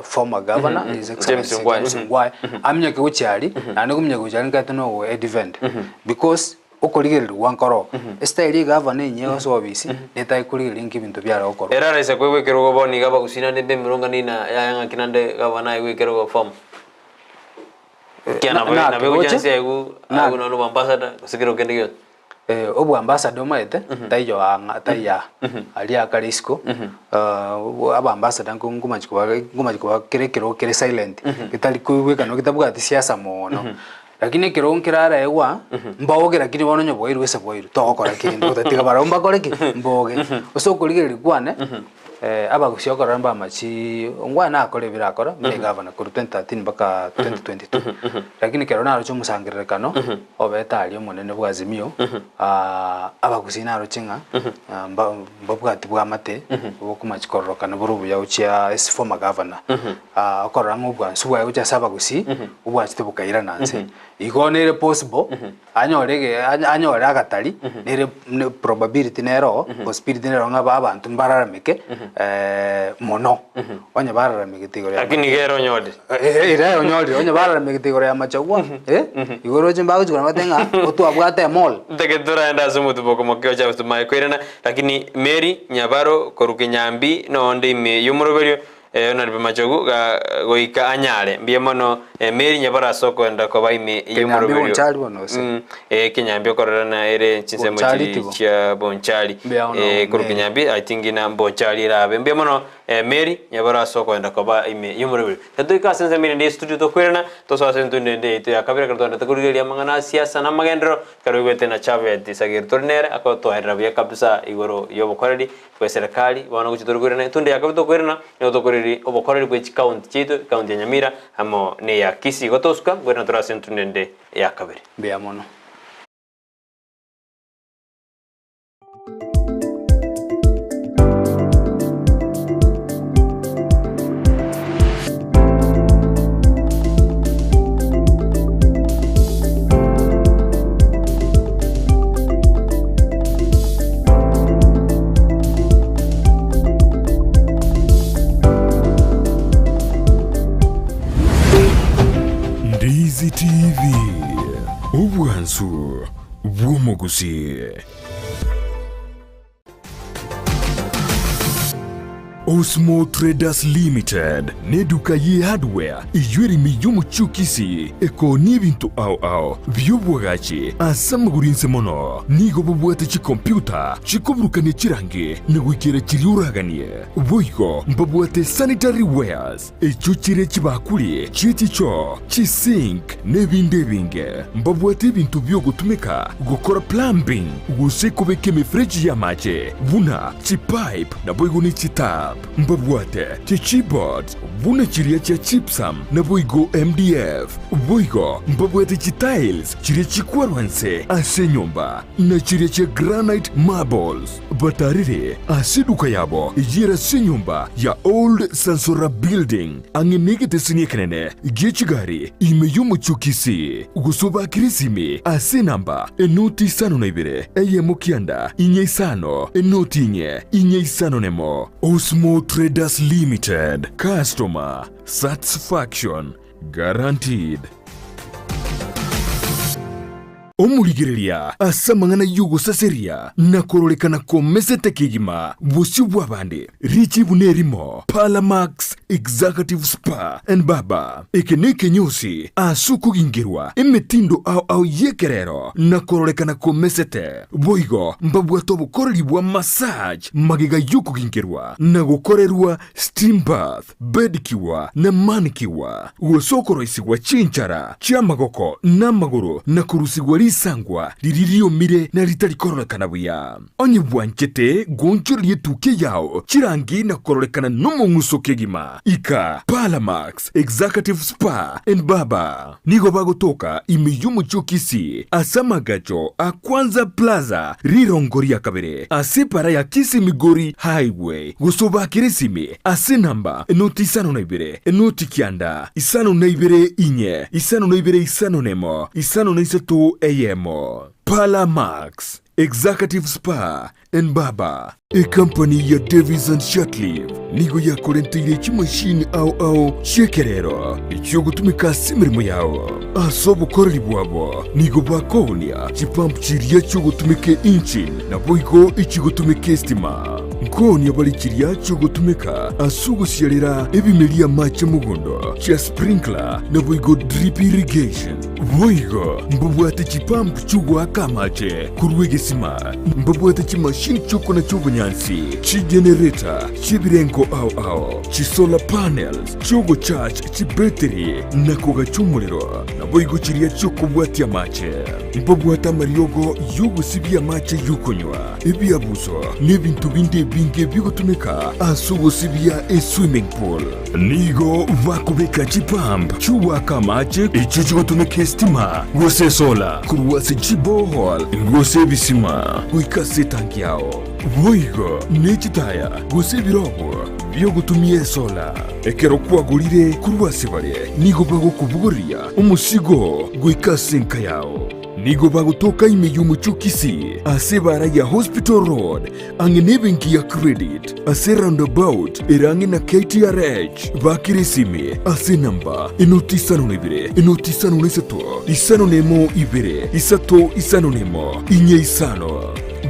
former governor is James Ngwai amnya ke uchari na ngumnya uchari ngata no event because okorigereria wankoro style governor nyewe so obisi netai kurigereria nkibintu byara okoro era raisa kwegwekero goboni gaba gusina ndende mironga nina yanga kinande governor igwekero form kiana na be kujansi egu no ambassador Sagero kende yot obu ambassador maete taiyo anga taiya ali akarisko aba ambassador ngumachiko kere silent kitali kuweka no kitabuga ati siasa mono lakini kironkirara ewa mbogera kiri bono nyoboiru wese boiru tokora kiri ndo tatiga baromba koreki mboge osokorigereria kwane aba gusiokora mba machi ngwana akore birakora me governor kuru 2013 mpaka 2022 lakini kero naro chomusangirekano obeta ali omonene bwazimio aba gusina ro chinga mbabwati bwa mate bokumachikorokana burubu ya uchia as former governor akora ngubwa suwa ucha saba gusi ubwachite bukaira nanse igonere possible anyore agatari nere probability nero possibility nero ngaba abantu mbararamike mono onye bararamike tigore lakini gero nyode ire onyode onye bararamike tigore ya machagua igoro jimba kujikora matenga otu abwate mall tegetura enda sumutu boko mokyo cha tumai kwirana lakini Mary Nyabaro korukinyambi no ndi me yumuroberio ona ribe machogu goika anyare mbia mono Mary Nyabaro soko enda ko baime yumuroberio kinyambi korana ere chinsemo cha bonchari korukinyambi I think ina bonchari rabe mbia mono Mary Nyabaro soko enda ko baime yumuroberio tatuika sense mire ndi studio to kwirana to so sentu ndende ito yakabira kartonda takurigeria mangana siasa na magendro karugwete na Japhet Sagero tornere akoto herabia kabisa igoro yobokoreri kwa serikali bana guchitorugurana tunde yakabito kwirana no tokoreri obokoreri kwa county chitu county ya Nyamira amo ne ya Kisii gotoska gwerna tora sentu ndende yakabiri bia mono Ndizi TV Obwansu Gusii. Osmo Traders Limited neduka ye hardware ijweri miyumu chukisi eko nibintu au byubwagachi asamagurinse mono nigo bubwate chi computer chikobrukane chirange negwikire chiriuraganie boigo mbabwate sanitary wares echuchire chibakuri chiticho chisink nebinde binge mbabwate bintu byo gutumika gukora plumbing gusekobeke mefreji ya mache buna chipipe na boigo ni chitap mbabwate keyboards buna chiria cha chipsam na boigo MDF boigo mbabwate tiles chiria chikwarwanse ase nyumba na chiria cha granite marbles batarire asiduka yabo ijira se nyumba ya old Sansora building angenege tesinyekenene gechigari imeyumu chukisi gusoba kirisime ase namba enoti sano na ibere mukianda inye sano enoti inye sano nemo Osmo Traders Limited. Customer satisfaction guaranteed. omurigireria asamangana yugo saseria na korolekana komesete kigima busi bwabande richi bunerimo Palamax Executive Spa and Baba ekeneke nyosi asuku gingirwa emetindo au yekerero na korolekana komesete boigo mbabwato bukorelibwa massage magiga yuko gingirwa na gukorerwa steam bath bedikiwa na manikiwa usokoro isigwa chinchara chamagoko na maguru na kurusigwa risangwa liririo mire na ritari korolekana buya onye bwanchete gonchori yetuke yao chirangi na korolekana nomunguso kegima ika Palamax Executive Spa and Baba nigo bagotoka imeyumu chukisi asamagacho akwanza plaza rirongoria kabere asepara ya Kisii Migori Highway gusoba kirisimi asenamba enoti isano na ibere enoti kianda isano na ibere inye isano na ibere isano nemo isano na isatu eyemo Palamax Executive Spa and Baba a company ya Davis and Shutleaf nigo ya korentile chimashini au shekerero icho gutumika simirimo yao asobo koreli bwabo nigo bakonia chipampu chiria cyo gutumike engine na boigo ichi gutumike stima nkoni abali chiria cyo gutumika asugusyalira ebimelia mache mugondo cha sprinkler na boigo drip irrigation boigo mbubwate chipampu chugwa kamache kurwegesima mbubwate chimashini choko na chobo nyansi chi generator chibirengo au chi solar panels chogo charge chi battery na koga chumuliro na boigo chiria choko bwatia mache mbubwata mariogo yugo sibia mache yukonywa ebiabuso nebintu binde binge bigotumika asugo sibia e swimming pool nigo vakubeka chipamp chuwa kamache ichicho gutumika stima gose solar kurwase chibohol gose bisima kuikase tanki yao boigo nechitaya gose birobo byo gutumie sola ekero kwagurire kurwase bare nigo bagokubugoria umusigo guikasenka yao nigo bagotoka imeyumu chukisi asebara ya Hospital Road angenebenki ya credit ase roundabout erangi na KTRH bakiresime ase namba enoti isano nebire enoti isano nesato isano nemo ibere isato isano nemo inye isano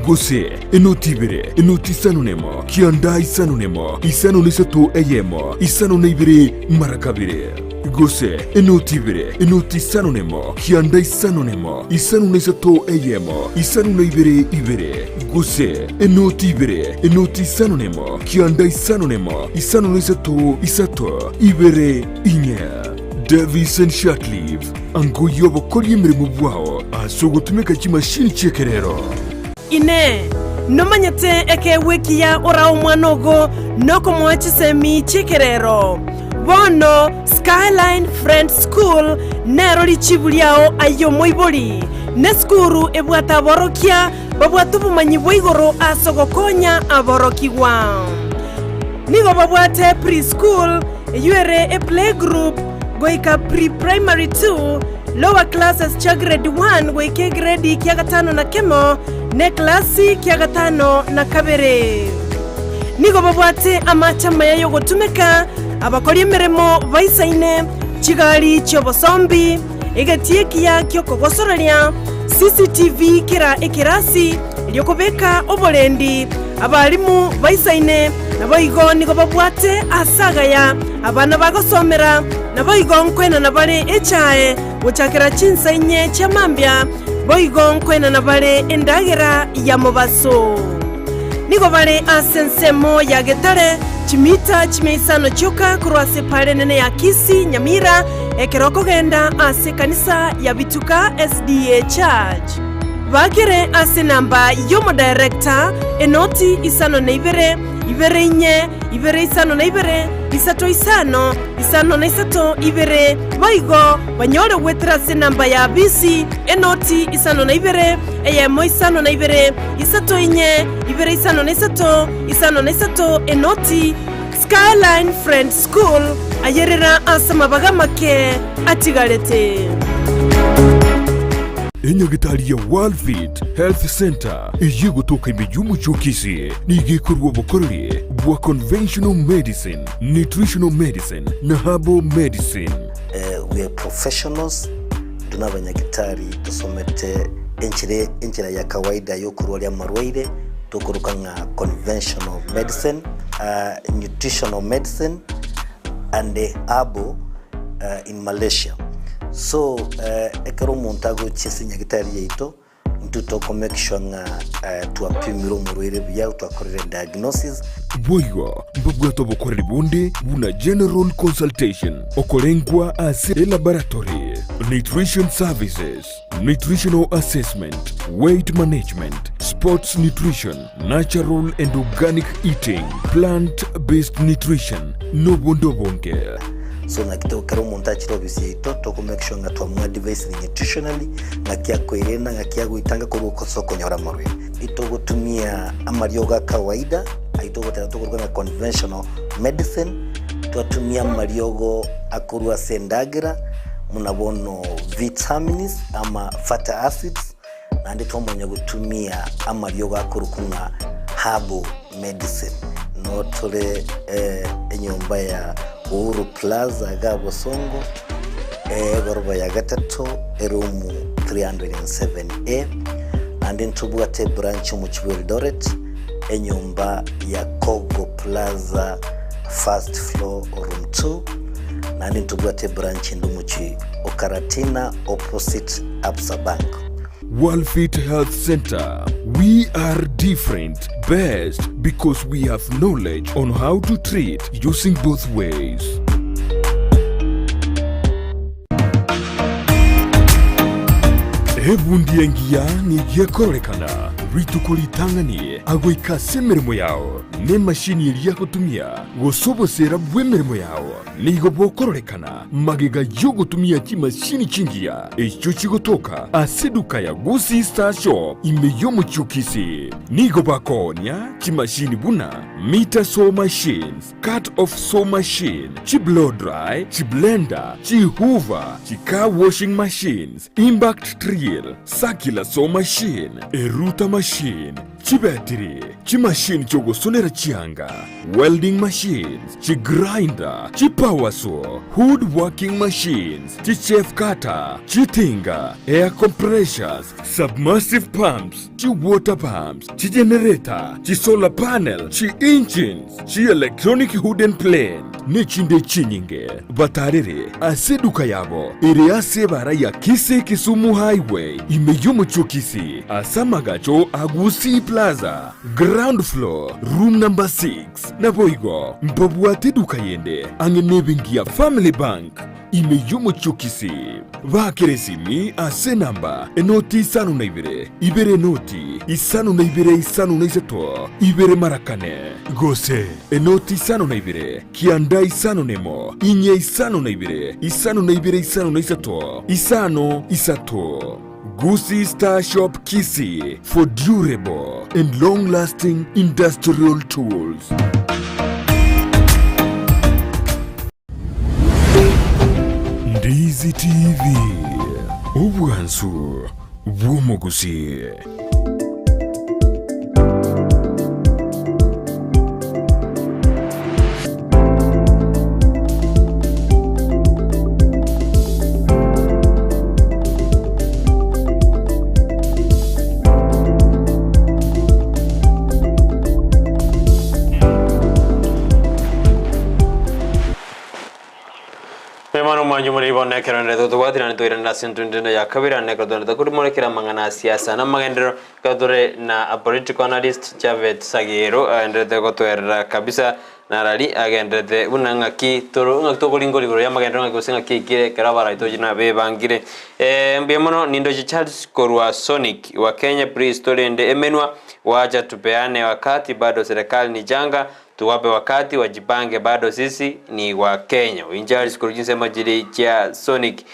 gose enoti ibere enoti isano nemo kianda isano nemo isano nesato eyemo isano nebire marakabire gose enoti ibere enoti isano nemo kianda isano nemo isano nesato eyemo isano nebire gose enoti ibere enoti isano nemo kianda isano nemo isano nesato isato ibere inye Davis and Shutleaf ango yobo kori imirimo bwao asogotumika chimashini chekerero ine nomanyete eke wekia ora umwanogo noko mwachisemi chekerero bono Skyline Friend School nero lichibuliao ayo moiboli ne skuru ebwata borokia babwatu bumanyi bwigoro asogokonya aborokiwa nigo babwate preschool yuere a playgroup goika pre-primary 2 lower classes cha grade 1 goike grade kia gatano na kemo ne klasi kia gatano na kabere nigo babwate amachama yayo gotumeka abakora emirimo baisaine chigali chobosombi egatieki kyo kogosororia CCTV kira ekirasi lyokobeka obolendi abalimu baisaine naboigo nigo babwate asagaya abana bagosomera naboigo nkwena nabale echae guchakira chinsainye chamambya boigo nkwena nabale endagera ya mobaso nigo bale asensemo ya getare chimita chimeisano choka kurwase pale nene ya Kisii Nyamira ekeroko genda ase kanisa ya Bituka SDA Church bakire ase namba yomo director enoti isano na ibere inye ibere isano na ibere isato isano na isato ibere baigo banyore wetra ase namba ya BC enoti isano na ibere eyemo isano na ibere isato inye ibere isano na isato enoti Skyline Friend School ayerera asama bagamake atigarete enyagitari ya World Fit Health Center iye gutoka imeyumu chukisi nigikorwa bukorere bwa conventional medicine, nutritional medicine na herbal medicine. We are professionals tunabanyagitari tusomete enchire ya kawaida yokurwalia marwaire tukuruka nga conventional medicine, nutritional medicine and herbal in Malaysia. So ekero montago chesinya gitari yeito to make sure nga tuapimiro murwire bya twakorere diagnosis. Boywa mbabwato bokorere bonde buna general consultation okolengwa as a laboratory, nutrition services, nutritional assessment, weight management, sports nutrition, natural and organic eating, plant-based nutrition, no bondo bonke. So nakito karo montachiro bisito to make sure nga twa device nutritionally ngakia koirena ngakia guitanga ko soko nyora marwe ito gutumia amarioga kawaida aito gutera to kurwa conventional medicine tuatumia mariogo akurwa sendagira munabono vitamins ama fatty acids na ndito mwenye gutumia amariogo akurukunga herbal medicine no tole enyomba ya Uhuru Plaza Gabo Songo goroba ya gatatu erumu 307A and in Tubugate branch mu Eldoret enyumba ya Kogo Plaza first floor room 2 and in Tubugate branch ndumuchi Okaratina opposite Absa Bank. Walfit Health Center. We are different, best because we have knowledge on how to treat using both ways. Ebundi engia ni yekorekana ritukulitangani agwika semeremo yao ne mashini iria kutumia gosobosera bwemeremo yao nigo bokorekana magega yo gutumia kimashini chingia echo chigotoka aseduka ya Gusii Star Shop imeyo muchukisi nigo bakonya kimashini buna meter saw machines, cut off saw machine, chi blow dry, chi blender, chi hoover, chi car washing machines, impact drill, circular saw machine, eruta machine, chi battery, chi machine chogo sonera chianga, welding machines, chi grinder, chi power saw, wood working machines, chi chef cutter, chi tinga, air compressors, submersive pumps, chi water pumps, chi generator, chi solar panel, chi engines, chi electronic hood and plane, nechinde chinyinge, batarere, aseduka yabo, ere asebara ya Kisii Kisumu Highway, imeyomo chokisi, asamagacho Gusii Plaza, ground floor, room number 6, naboigo, mbabuate duka yende, angenebingia Family Bank, imeyomo chokisi, vakeresimi ase namba, enoti isanu na ibere noti, isanu na isanu na iseto, ibere marakane, gose, enoti isanu na kianda isanu nemo, inye isanu na isanu na isanu na iseto, isano isato. Gusii Star Shop Kisii for durable and long-lasting industrial tools. Ndizi TV, ubwansu bw'omugusi. Manjumuri bonne kerande to wadira ni toira na sentunda ya kabira ne kadone to kudumore kira mangana siasa na magendero kadore na political analyst Japhet Sagero ande to toera kabisa na rali agende de unanga ki toro ngakto kolingoli ya magendero ngakosenga ki kire karabara ito jina be bangire mbiamono nindo Charles Korwa Sonic wa Kenya Prehistory ende emenwa wacha tupeane wakati bado serikali ni janga tuwape wakati wajipange bado sisi ni wa Kenya. Winjari sikurujinse majiri kia Sonic.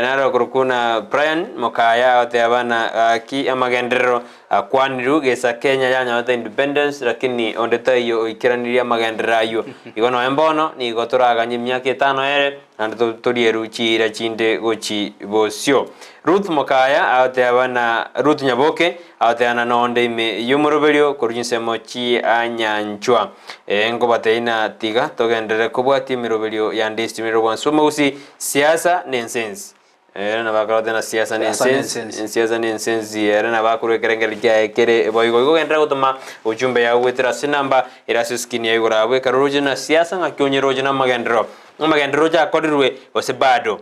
Naro kurukuna Brian Mokaya ote abana ki amagendero kwaniru gesa Kenya yanya ote independence lakini ondeta iyo ikiraniria magendera iyo. Ikono embono ni gotora myaka 5 ere ando torieru chira chinde gochi bosio. Ruth Mokaya aote abana Ruth Nyaboke aote ana nonde ime yumuroberio kurujinse mochi anyanchwa ngo bateina tiga togendere kubwati miroberio ya Ndizi mirobwanso Gusii siasa nonsense na bakarate na siasa ni sense siasa ni sense na bakuru kerengeria kere boigo gendra gutuma ujumbe ya gwetira sinamba ira siskini igura we karuji na siasa ngakyonyeroje na magendro ja kodirwe osebado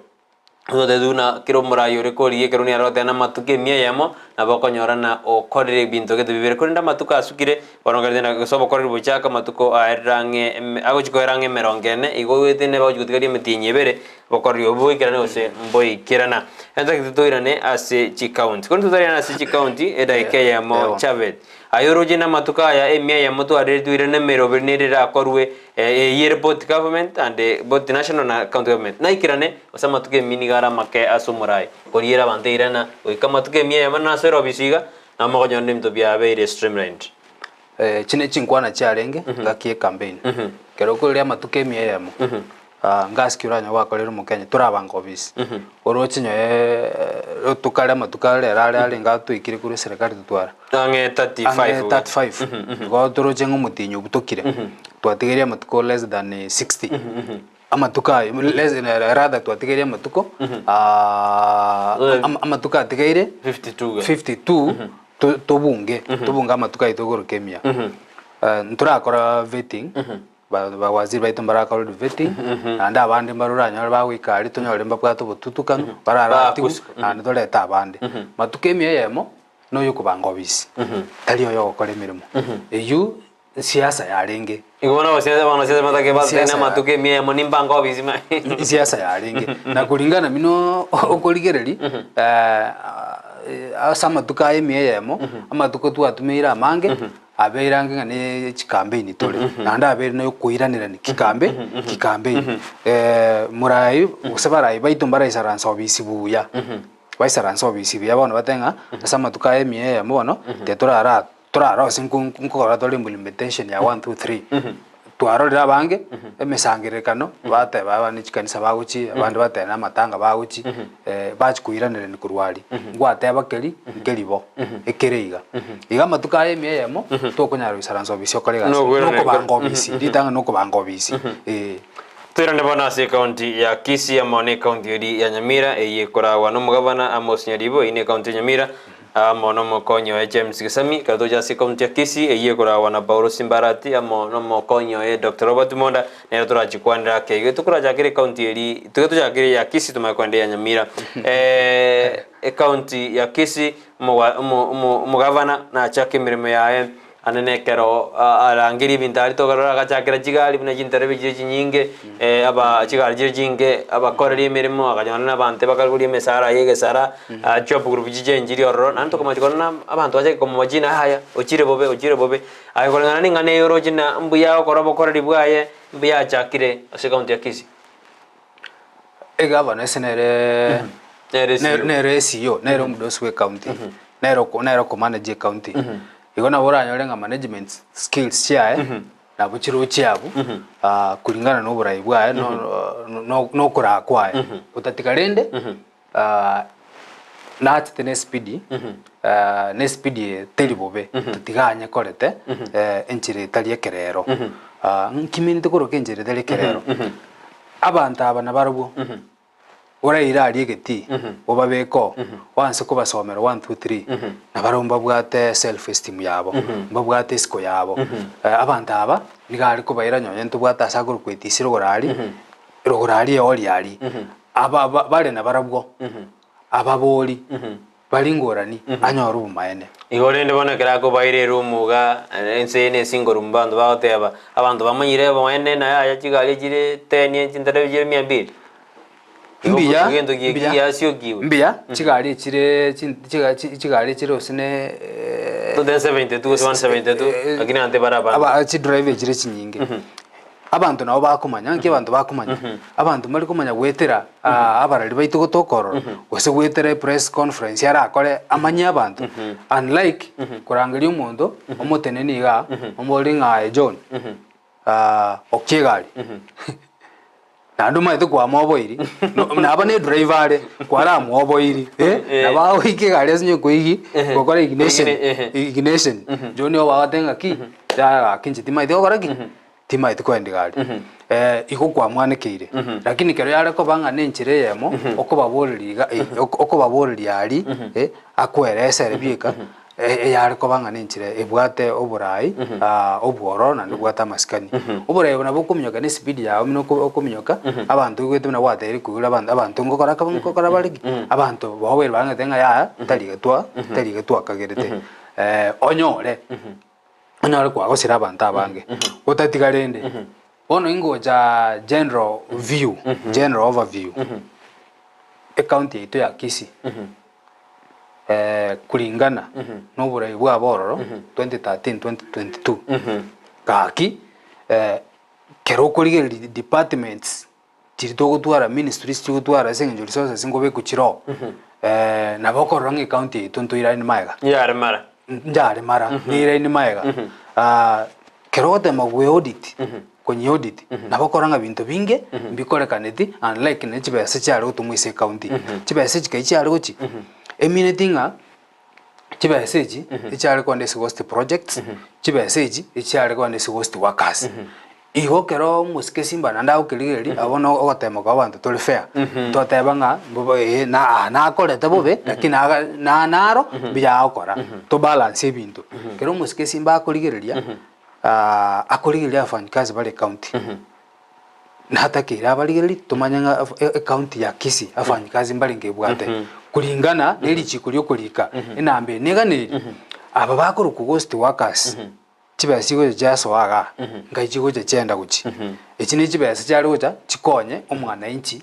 Uno duna kiro murayo rekori kero ni arote na matuke mia yamo na bakonyora na okorire binto ke bibere korinda matuka asukire bonogerde na sobo korire buchaka matuko arange agochiko arange merongene igo wetene bajugutikarie metinye bere bokorire obuikirane ose mboikirana enta kitutoirane ase chikaunti kondo tutariana ase chikaunti edaike yamo Japhet ayoroje na matuka ya emia yamo to aretuirane merobe nerera korwe yearport government and both national na county government na ikirane osa matuke minigara make asumurai koriera banteirana oika matuke mia yamo na sero bisiga na mogonyo ndimto bia be streamlined chine chinkwana charenge gakie campaign kero kuria matuke mia yamo ngasikiranya wakorera mukenya turabanga obisi orochinyo tukare matukare rare ngatwikire kuri serikali tutwara ange 35 go toroche ngumutinyo butokire twatigeria matuko less than 60 amatuka less rather twatigeria matuko amatuka atigeire 52 tobunge amatuka itogoro kemia nturakora vetting ba waziri baitu barakora vetting anda abandi baruranya bagwikari tonyore mbabwato bututukano bararatigu andi doleta abandi matukemia yemo no yukubanga obisi taliyo yokora emirimo eyu siasa yarenge igona basiasa bana siasa matake batena matukemia yemo nimbanga obisi siasa yarenge na kulingana mino okoligereri asa matuka emia yemo amatuko twatumira amange abeirange ngane chikampeni tole nanda aberi no kuiranira ni kikambe murai usebarai baitumbara isaransa obisi buya baisaransa obisi buya bono batenga asama tukae mie mono te turara sinkukora tole implementation ya 1 2 3 twarorera bange emesangirekano bate baba ni chikanisa baguchi abandi batena matanga baguchi bachikuiranira ni kurwari ngwate abakeri nkeribo ekereiga iga matuka emie yemo tokunyaro isaranso obisi okorega no kubanga obisi ditanga no kubanga obisi Twirane bona ase county ya Kisii amone county ya Nyamira eyekoragwa no mugabana Amos Nyaribo ine county Nyamira amono mokonyo James Gisami kato jasi county ya Kisii eyekoragwa na Paulo Simbarati amono mokonyo Dr. Robert Monda nero turachikwandira kege tukuraja kire county eri tugetuja kire ya Kisii tumakwande ya Nyamira county ya Kisii mugabana na chake mirimo yae anene kero arangiri bintari to garora gachakira chigali buna chintare bije nyinge aba chigali je jinge aba koreri mirimo akanyana nabante bakalguri mesara yege sara job group jije njiri orro nanto koma chikona abantu aje koma majina haya ochire bobe ay kolana ni ngane yoro jina mbuya okorobo koreri bwaye mbuya chakire ase county ya Kisii egava nesenere nere CEO nere mudoswe county nere ko manage county igona boranyorenga management skills chae na buchiro chabu kulingana no burai bwae no kora kwae utatikarende na atene speed ne speed teribobe tutiganye korete enchire tali kerero nkiminde koro kenjire tali kerero abantu abana barubo ora irari egeti obabeko wanse ko basomera 1 2 3 nabaromba bwate self esteem yabo mbabwate siko yabo abantu aba nigari ko bayira nyonye ntubwata asaguru kwetisiro gorari oli aba bale nabarabwo ababoli balingorani anyoru bumaene igore ndibona kirako bayire rumuga ensene singoro mbando bateba abantu bamanyire bamene na ya kigali gire 10 chintare gire 200 mbia chigali chire osine 272 172 akina ante barabara aba chi drive chire chinyinge abantu nabo bakumanya nke abantu bakumanya abantu mari kumanya gwetera abarari baitu gutokoro gose gwetera press conference yara akore amanya abantu unlike kurangiria umuntu omuteneni ga omoringa John okigali nando maite kwa moboiri naba ne driver kwara moboiri naba ikigari asinye kuigi gukora ignition joni oba watenga ki ya kinji timaite okora ki timaite kwende gari iko kwa mwanekeire lakini kero yare ko banga nenchire yemo okobaboreri ari akweresere bieka yare ko banga nenchire ebwate oburai obworo na ndubwata maskani oburai bona bokumyoka ne speed yawo mino okumyoka abantu gwete na wateri kugura abantu ngokora barigi abantu bawere banga tenga ya tarigetwa kagerete onyore kwa gosira abantu abange otatigarende ono ingoja general overview county ito ya Kisii kulingana n'oburai bwa bororo 2013-2022 kaki kero kuligera departments tirito gutwara ministries gutwara senjo resources ngobe kuchiro nabokorora ngi county ito ntoira ni maiga njare mara nire ni maiga kero temagwe audit kwenye audit nabokoranga bintu binge mbikorekaneti unlike ne chibese cyaro tumwise county chibese chikaicyaro guchi eminetinga chibese chi icyaro kwande host projects chibese chi icyaro kwande host workers iho kero musike simba nanda ukirigeri abona ogotema kwa bantu tuli fair totebanga na akorete bobe lakini na naro biya akora to balance ebintu kero musike simba akorigereria akorigereria afanyikazi bale county na hata kira abarigeri tumanyanga county ya Kisii afanyikazi mbali ngebwate kulingana nelichi kuliokolika inambe neganeri aba bakuru ku ghost workers chibasigo jaso aga ngayigo cyenda guki iki ni chibasi cyari guca chikonye umwana inchi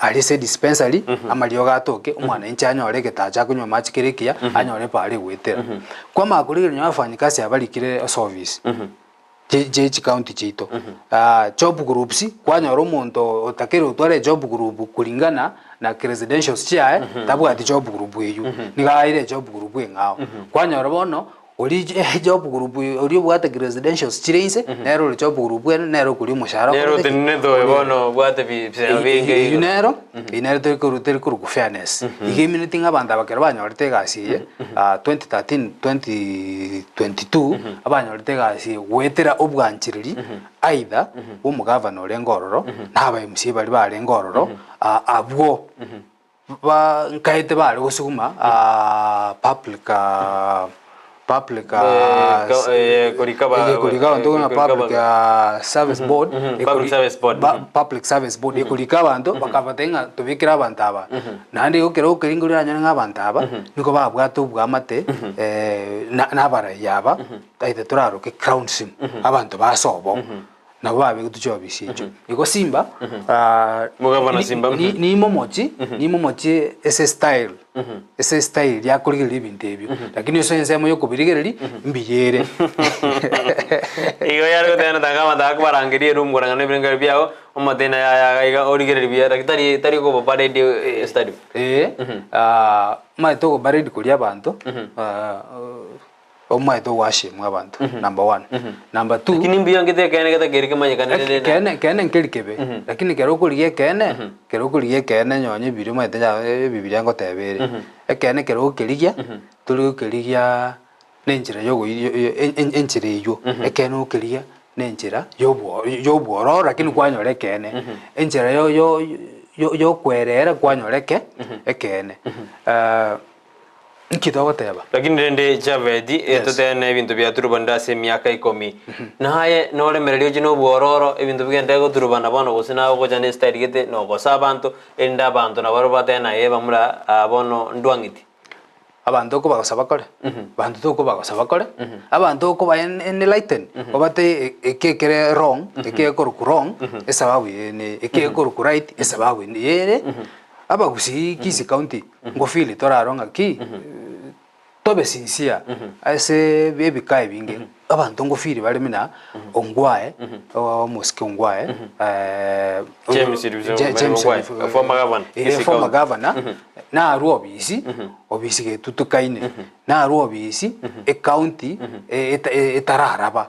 alise dispensary amaliyo gatoke umwana inchi anyore getacha kunywa machi kirikia anyore pale gwetera kwa makuri nyo afanyikazi abalikire service je county chito job groups kwanyora umuntu otakere utware job group kulingana na residential chae tabu ati job group yeyu nigaire job group ngao kwanyora bono ori job group ori bwate residential chirense nero job group nero kuri mushara nero tinedo bono bwate binge nero inero ku fairness igemi nitinga banda bakera banyorete gasiye 2013 2022 abanyorete gasiye wetera obwanchiriri either umugavana olengororo naba MC bali balengororo abwo ba nkaite bali gusuguma public service board ekulika abantu bakabatenga tubikira abantu aba nandi ukero ukiringurira nyanga abantu aba niko babwato bwamate nabara yaba taite turaruke crown sim abantu basobo nabo babe kutucho bishicho iko simba mugabana simba ni momochi ese style ya kurigera ibintu ebyo lakini yo nsemo yo kubirigereri mbiyere iyo yari gutena tangama ndakbarangirie rumuranga n'ibinga byaho omadena ya origereri bya tari ko baredi study maito ko baredi kuri abantu omaito washimwe abantu number 1 number 2 lakini mbiyo ngite kene gerike manyekane kene nkerikebe lakini kero kuriye kene nyonye biri maite ya bibiri ngo tebere ekene kero kirigia turi kirigia nenjira yo enjira yo ekene ukirigia nenjira yo bworo lakini kwanyore kene enjira yo kwerera kwanyoreke ekene Kidogo teba. Lakini rende Japhet etotene ebintu bya turubanda se myaka 10. Naye nore merelio jino bororo ebintu bigenda go turubanda bono gusina go jane style gete no go sabantu enda abantu na baro batena yeba mura abono ndwangiti. Abantu ko bagosaba kore. Abantu to ko bagosaba kore. Abantu ko ba enlighten. Obate ekekere wrong, ekekoro ku wrong, esababu ne ekekoro ku right, esababu ne yere. Aba Gusii Kisii County ngofili toraronga ki tobe sinsia ase bebi kai binge abantu ngofili bali mina ongwae omuske ongwae James former governor na ruobisi obisi ke tutukaine na ruobisi e county etararaba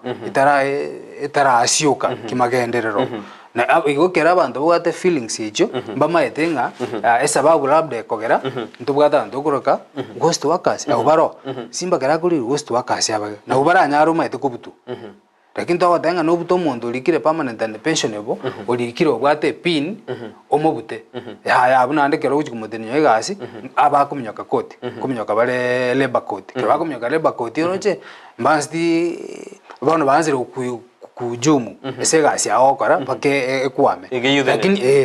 etara asioka kimagenderero na igo kera abantu bwate feelings ejo mbama etenga esababu labda kogera ntubwata ndokoroka ghost workers abaro simba kera kuri ghost workers aba na ubara nyaro maite kubutu lakini togotenga no buto omonto olikire permanent and pensionable olikire obwate pin omobute ya abuna ndekero guchi kumoteni egasi abakuminyoka koti kuminyoka bare labor court ke bakuminyoka labor court oroche mbasti bono banzire kujumu ese gasi agokora pake ekwame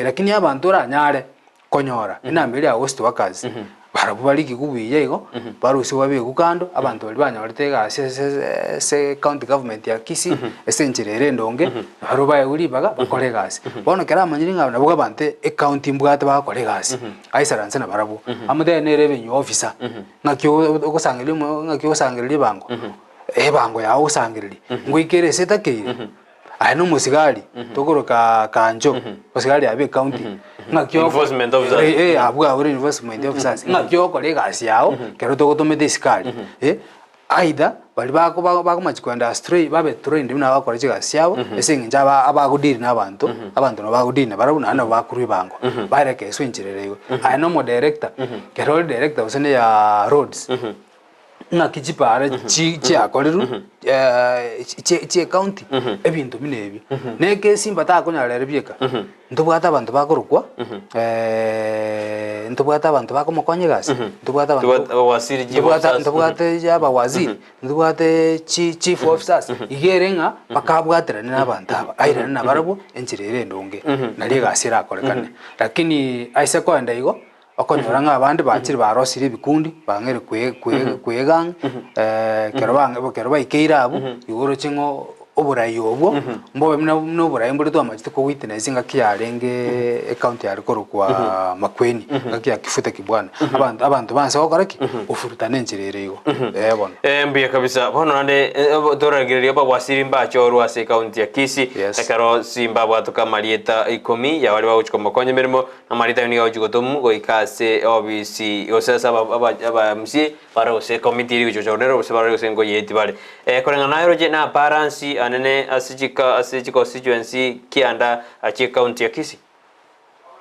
lakini abantu oranyare konyora inambiri host workers barabu bariki kubiye igo barusi wabe gukando abantu bali banyorete gasi se county government ya Kisii esencherere ndonge baro baye uribaga bakore gasi bono kera amanyiringa nabo abante county mbwate bakore gasi aisaranse na barabu amade ne revenue officer ngakyo okosangirire bango bango ya osangirire ngwikere setakire no musigari tokoroka kanjo musigari abe county ngakyo enforcement officers abwa uri enforcement officers ngakyo kore gasi yao kero togotomete isikari aida bali bako machikwenda astray babe trained bina bakora gasi yao esenginja abagudiri nabantu abantu no bagudiri barabuna ana bakuru bango bareke swinchirerego no mo director kero director usene ya roads ngakijipara chi akoleru chi county ebintu binebi neke simba ta konyarere bieka ndubwata abantu bakorukwa ndubwata abantu bakomokonye gasi ndubwata abantu wasiri ndubwata yaba waziri ndubwata chief officers igerenga bakabwaterana n'abantu aba airana nabarabo enchirere ndonge nali gasi rakorekane lakini aise kwenda igo okonyora ng'abandi bakiri barosire bikundi bangere kwegang kero baikeira abo igoro chingo oburayi obwo mbobe no burayi mburi to amachite ko witness nga kyarenge account yari korukwa makweni ngakya kifuta kibwana abantu banse bakoraki ufurutane njirere igo bona mbiye kabisa bono nande doragireria babwasiri mbacho rwase account ya Kisii ekaro simba bwatuka marieta 10 ya wali bawuchiko makonye mirimo na marieta ni gajugotomu goikase obisi osasa aba MC para ose committee ri uchochonero ose bara ose ngo yeti bale korenga nairo je na balance anene asijika constituency kianda achi county ya Kisii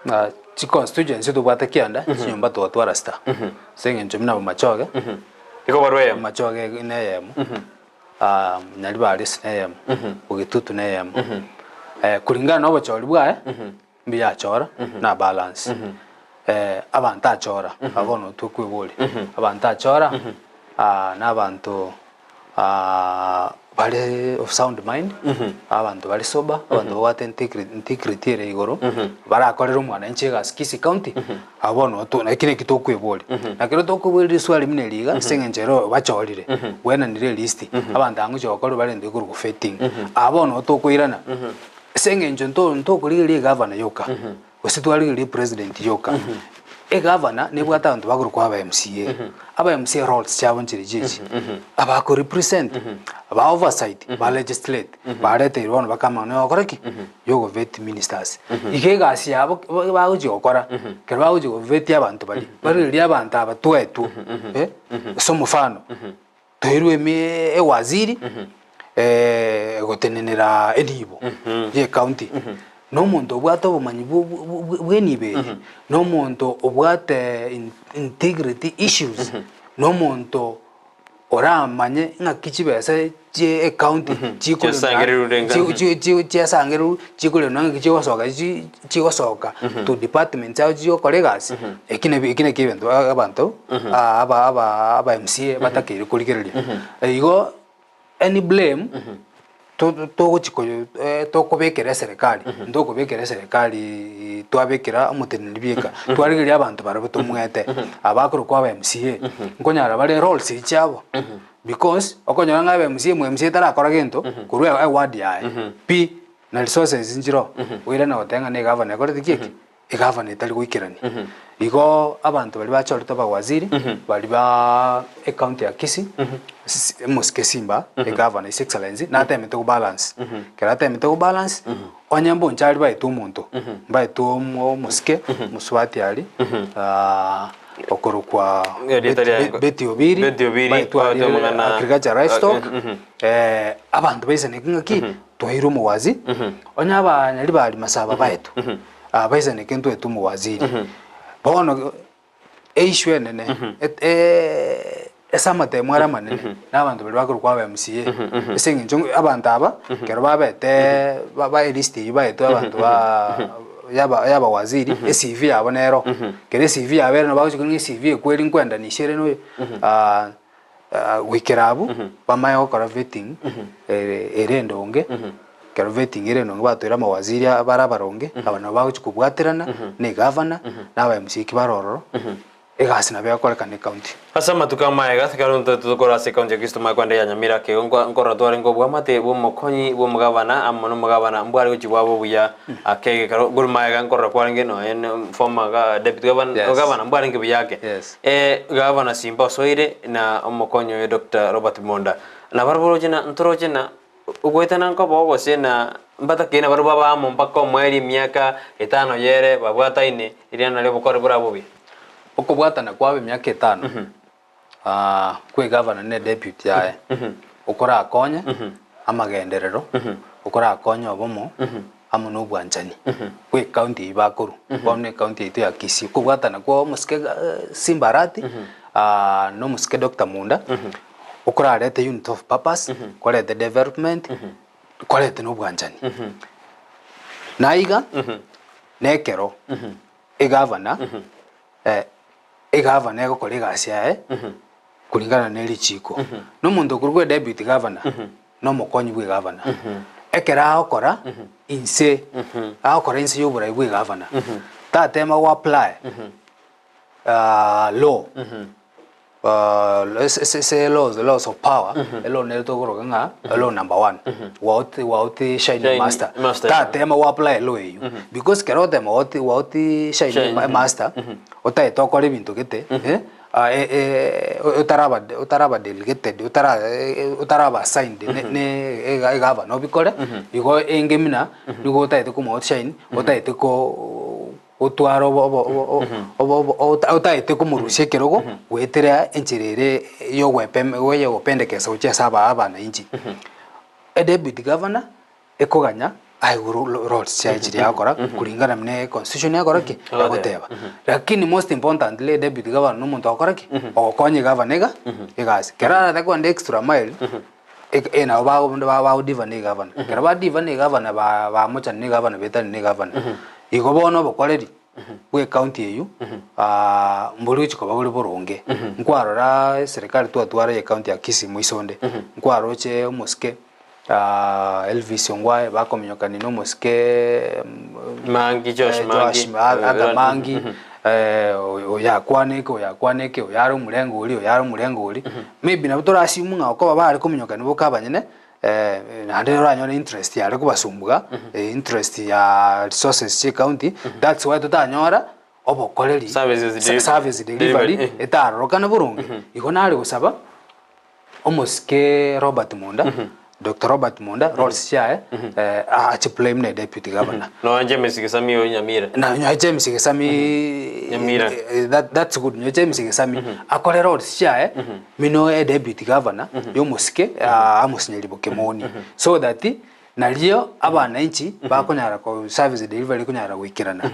na chi constituency to bata kianda nyumba to twara sta senge njumina machoge iko barwe machoge ineyemo nali bali sineyemo ugitutu neyemo kulingana no bachori bwa mbiya chora na balance abantu achora abono tukwibuli abantu achora n'abantu bali of sound mind abantu bali soba abantu bwate integrity ere igoro barakorera umwana enchega Kisii county abono to nakine kitokwibuli nakiro tokwibuli swali mineliga sengenjero bachorire wena nire list abantu angucho bakoro bali ndikuru ku fitting abono tokwirana sengenjo nto kulire governor yoka ositwali president yoka governor nebwata abantu bakuru kwa MCA aba MCA roles chabo nchiri jiji aba ko represent aba oversight ba legislate ba rete iron bakama no okoraki yogo vet ministers igegasi yabo baguji okora kero baguji vet abantu bari abantu abatwetu so mufano toirwe me waziri gotenenera edibo ye county no muntu obwate obumanyi bwenibe no muntu obwate integrity issues no muntu oramanye ngakikibese je county chiasangeru chikule nanga chiwasoka to department yao jio kolegas ekine kibento abantu aba MCA batakiri kulikirelia igo any blame tokubekera serikali ndokubekera serikali twabekera amuteneri bieka twarigiria abantu barabuto mwete abakuru kwa MCA nkonyara bale roles ichabo because okonyara nga MCA tarakora gento kuru award yae p na resources njiro wira na otenga ne governor kore dikiki governor tali kuikirani igo abantu bali bachorito ba waziri bali ba account ya Kisii muske simba governor his excellency na temete ku balance kera temete ku balance onyambo nchari ba itumuntu ba itumo muske muswati ali okorukwa beti obiri agriculture livestock abantu baise nekingaki tohiro muwazi onyaba nyali bali masaba baetu baise nekento etumu waziri bono eishwe nene esamate mwara manene n'abantu bali bakuru kwa MCA esenginjo abantu aba kero babete baba list yibaito abantu yaba waziri CV yabo nero kere CV yabere no baguchi kuni CV kweli nkwenda ni shere no wikerabu bamayo kora vetting erendonge kero vetting erendonge batwira mawaziri barabaronge abana baguchi kubwaterana ne governor n'aba MCA kibaroro egasi na bya kora kan county asa matuka maega thikaru tukora se county kisto makwande ya Nyamira ke ngora tware ngo bwamate bo mokonyi bo mugabana amono mugabana mbwari uchi bwabo buya akege karo guru maega ngora kwaringe no en former deputy governor mbwari ngi buyake governor Simba Soire na mokonyo Dr. Robert Monda na barbaro jina ntoro jina ugwetana nko bogo sena mbata kena barba ba mo mpaka mweri miaka 5 yere babwata ine iriana lebo kore bravo bi ukubwatana kwawe myaka 5 kwe governor ne deputy yae ukora akonya amagenderero ukora akonya obomo amo no bwanjani kwe county bakuru bone county itu ya Kisii kubwatana kwa muske Simbarati no muske Dr. Munda ukora arete unit of purpose kore the development kore the no bwanjani naiga nekero governor governor ego kore gasia kulingana na lichiko no muntu kurugwe deputy governor no mokonyi bwe governor ekera okora inse akora inse yobura bwe governor tatema wa apply law say laws of power law ne to goro nga law number 1 wauti shine master tatema wa apply law you because kero tema wauti shine master otai to kore bintu gete utaraba delegated utaraba signed ne gava no bikore igo engemina nigo otai ko mo shine otai ko otwaro otai ko murushe kerogo wetera enchirere yo wependekesa uche saba abana inchi deputy governor ekoganya aiguru roles chaijiri yakora kulingana mne constitution yakora ki agoteba lakini most importantly deputy governor no muntu akora ki okonye governor egasi kerara ta kwande extra mile ena ba diva ne governor keraba diva ne governor ba mocha ne governor betani ne governor igobono bokoreri we county eyu mburu chiko baguri boronge nkwarora serikali twatwara ye county ya Kisii muisonde nkwaroche muske Elvis Ongwae bakominyokani no muske mangi Josh mangi oyakwaneke oyaro mulengo uri maybe na butora asimunga okoba bari kominyokani bokabanyene nande ranyona interest yare kubasumbuga interest ya resources che county that's why tutanyora obokoreri service delivery etarokana burungi ikona ari gusaba omuske Robert Monda Dr. Robert Monda roles chae achiplay mne deputy governor no James Kisami o Nyamira na James Kisami Nyamira that's good no James Kisami akore roles chae mino deputy governor yo muske amusinyeli bokemoni so that nalio abana inchi bakonyara ko service delivery kunyara wikirana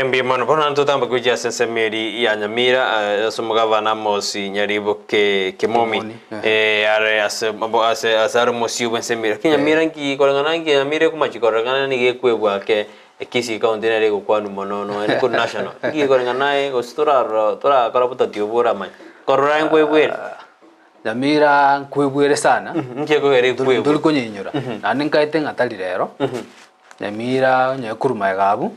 mbi mano pona ntotamba kuja sense meri ya Nyamira somugavana mosi nyaribo ke momi are asar mosi ubense mira Nyamira nki kolangana nki Nyamira kumachikorakana ni gekwebwa ke Kisii county nere ko kwanu monono en ko national nki kolangana e ostora tora karaputa tiobora mai korora nkwebwe Nyamira nkwebwere sana nki ko ere kwebwe dul ko nyinyura nani nkaite ngatali rero Nyamira nyakuruma gabu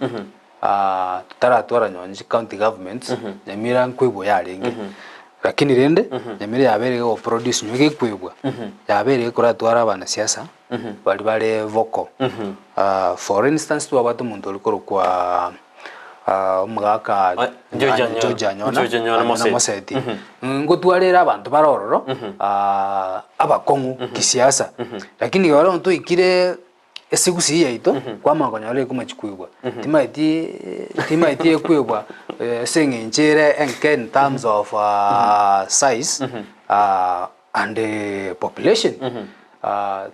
tutaratwara nyonji county governments Nyamira nkwibwo yaringe lakini rende Nyamira yabereye o produce nyoge kwibwa yabereye kuratwara abana siasa bali bale vocal for instance tu abatu muntu olikoro kwa umugaka Joja nyona moseti ngotwarera abantu barororo abakongu kisiasa lakini waro ntu ikire esigusi yaito kwa makonyale kumachikuibwa timaiti ekwibwa sengenjere enke in terms of size and population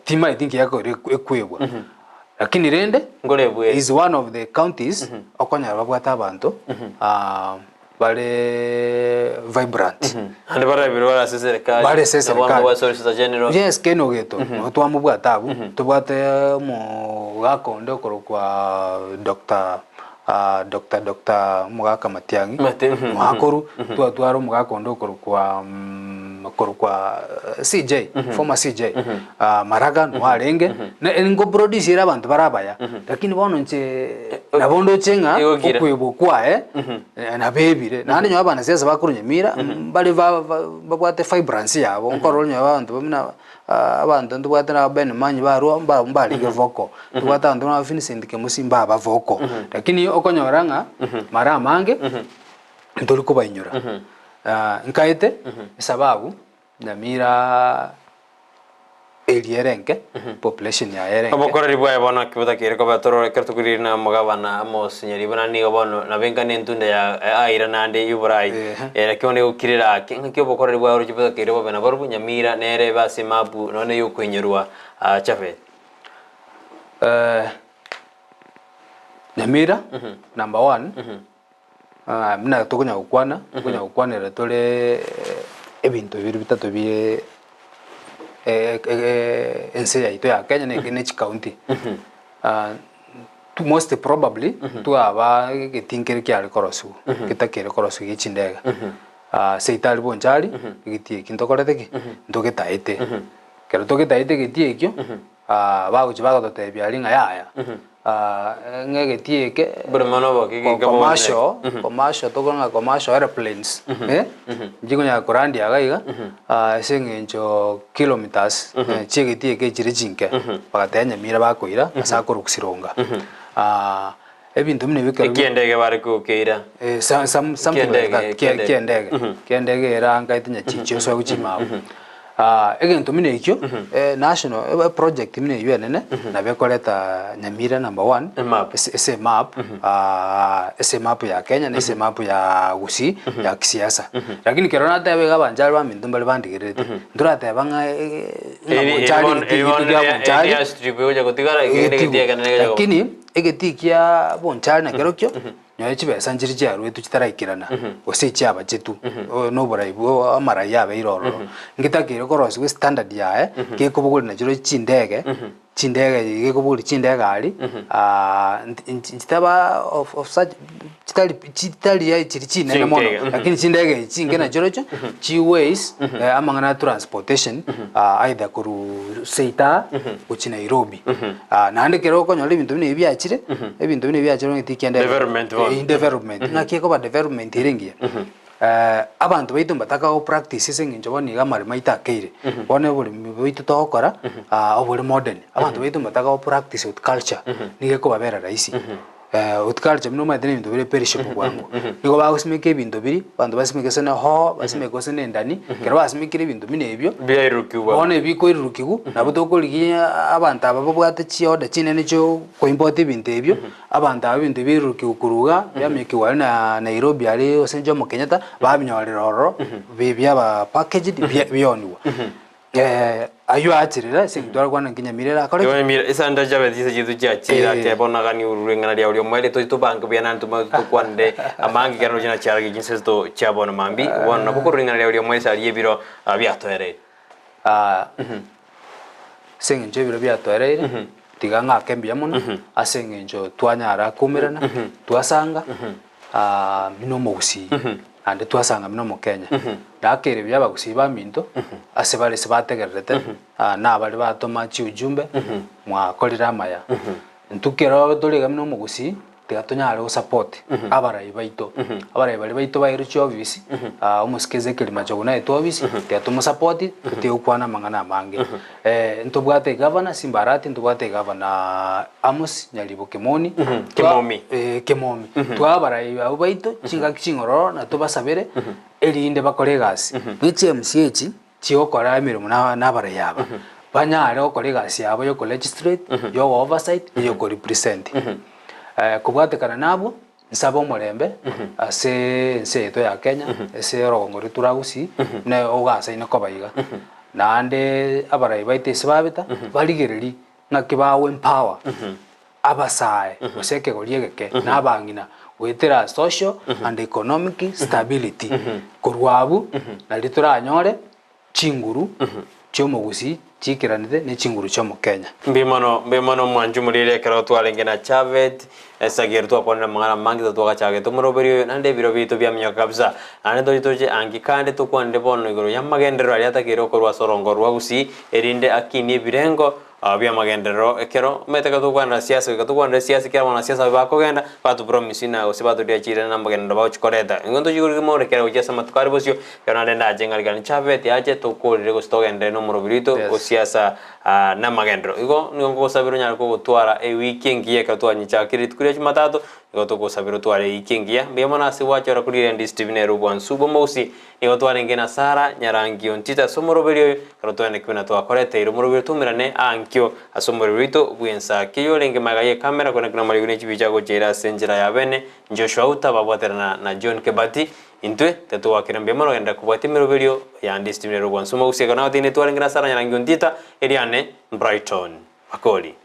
timaiti ngiyako ekwibwa lakini rende ngorebwe is one of the counties okonyara babwata abantu bale vibrant ande bara biro serikali bare serikali wa Solicitor General yes keno geto twamubwata abu tubwate mu gakondo korokwa Dr. Mugaka Matiangi mwakoru twaro mugakondo korokwa CJ former CJ Maraga Nwarenge ngo producer abantu barabaya lakini bono nche nabondo chenga okwebokwa na bebire nandi nyo abana siasa bakuru Nyamira bali babwate vibrancy yabo nkoro nyo abantu bamina abantu ndubwate na ben manyi baro mbali gevoko ndubwate ndo na Vincent ke musimba abavoko lakini okonyoranga mara mange ndoli kubainyura nkaite sababu Nyamira elierenke population ya erenke abokora ribwa bona kibuta kire ko batoro kerto kurina mugabana amos nyari bona ni bono na benga nentunda ya aira nande yuburai era kyone ukirira kinga bokora ribwa ro kibuta kire bo bana baru Nyamira nere basi mabu none yukwenyerwa Japhet Nyamira number 1 mna tokunya ukwana tole ebintu bibiri bitatu bie ense ya ito ya Kenya ne county most probably tu aba getinkere kyali korosu kitakere korosu gichindega seitali bonchali gitie kintokorete ndogetaite kero togetaite gitie kyo baguchi bagotote byalinga yaya ngegetieke commercial tokonga commercial airplanes jikunya kurandi agaiga sengencho kilometers chegetieke chirichinke bagate Nyamira bakoira asakuru kusironga ebintu mine bikero kiendege bari kukeira something like that kiendege era ngaitinya chicho so guchimao egento mine ikyo national project mine yuenene na bekoleta Nyamira number 1 ese map ya Kenya na ese map ya Gusii ya Siasa lakini kerona tabe gabanjali ba mindu bali bandigirete ndura tabe nga lakini egetikia bonchali na kerokyo nyochi besa njiri ja rwetu kitaraikirana ose cyaba chetu no buraibo amara yabe iroro ngitakire korosi we standard yae ke kubuguri na jiro chindege gekuburi chindege ali chitaba of such chitali ya chirichine na mono lakini chindege chinge na jiro cho chi ways amangana transportation either kuru seita uchi Nairobi nande kero ko nyole bintu bine byachire ebintu bine byachire ngitikiende development nakiko ba development iringia abantu baitu bataka o practice senginjo boni gamari maitakeire bone buri baitu tokora oburi modern abantu baitu bataka o practice with culture nige ko babera raisi utkalje mno madeni bintu bire perishable bwangu niko bagusimike bintu biri bantu basimike sene ho basimike sene ndani kero basimike bintu bine ebyo byairukibwa bone biko irukigu nabo tokoligiya abantu ababwate chioda chinene cyo ko import bintu ebyo abantu abintu birukigu kuruga byamikiwa na Nairobi ali osenjo mu Kenyatta babinyorero bibya ba packaged byoniwa ayo atirira singidwara kwana Nyamira akore Nyamira isanda Japhet ise jitu cyakira ke bonaga ni ururengana lya uri mwele to bank byana ntuma to kwande amangi kano jina cyara ginse to cyabona mambi wona kuko ururengana lya uri mwele sari yebiro byatwerere sengenje biro byatwerere tiganga kembya muno asengenjo twanyara kumirana twasanga mino mu Gusii ande twasanga mino mu Kenya dakere byaba Gusii ba minto asebale sebategerete na bali batoma chi ujumbe mwa kolira maya ntukero toliga mino mu Gusii tigatunyara go support abarai baito abarai bali baito bairu chi office umusikeze kilima choguna eto office tigatumu support tiukwana mangana mange ntubwate governor Simbarati ntubwate governor Amos Nyalibo Kemoni Kemomi twabarai baito chinga chingoro na tubasabere elinde bakolegasi biche MCH chiokora emirimo n'abarai yaba banyare okolegasi yabo yo legislate yo oversight yo represent kubwatekana nabo nsaba omurembe ase nseto ya Kenya ese rogongori turagusi ne ogasa ine kobayiga nande abarai baite sebabita baligereri nakibawe empower abasae oseke goriegeke nabangina wetera social and economic stability kurwabu na lituranyore chinguru chomo Gusii chikiranite ne chinguru chomo Kenya mbimono mwanju murire kero twarenge na Japhet Sagero twakona mangana mangi twakachage tumuroberi nande biro bitu bya myoka kabisa ane toje angikande tukwande bono igoro yamagendero ari atakiro korwa sorongo rwa Gusii erinde akini birengo bya magendero ekero meteka tukwana siasa kera wana siasa bakogenda batu promise na osibatu dia chire na magendero ba uchikoreta ingondo jiguri mo rekera ujasa matukari bosyo kana ndenda ajenga gani Japhet yaje tukorire go stogende no murobirito siasa na magendero igo ngongo sabiro nyar ko gutwara weekend yeka twanyicha kiri tukuri Jumatatu igo to sabiro tware weekend ya mbemona si wachora kuri Ndizi TV ne rubwan subo mosi igo tware ngena sara nyarangi ontita somoroberio karo twene kwina twakorete iro murobiro tumirane ankyo asomorito bwensa kiyo lenge magaye kamera kona kuna mali kunechi bichago jera senjira ya bene Joshua utababwaterana na John Kebati intwe tetu wakirambia mano enda kubwati mirobelio ya Ndizi TV ne rubwan sumo usiega na watine tware ngena sara nyarangi ontita eriane Brighton Makoli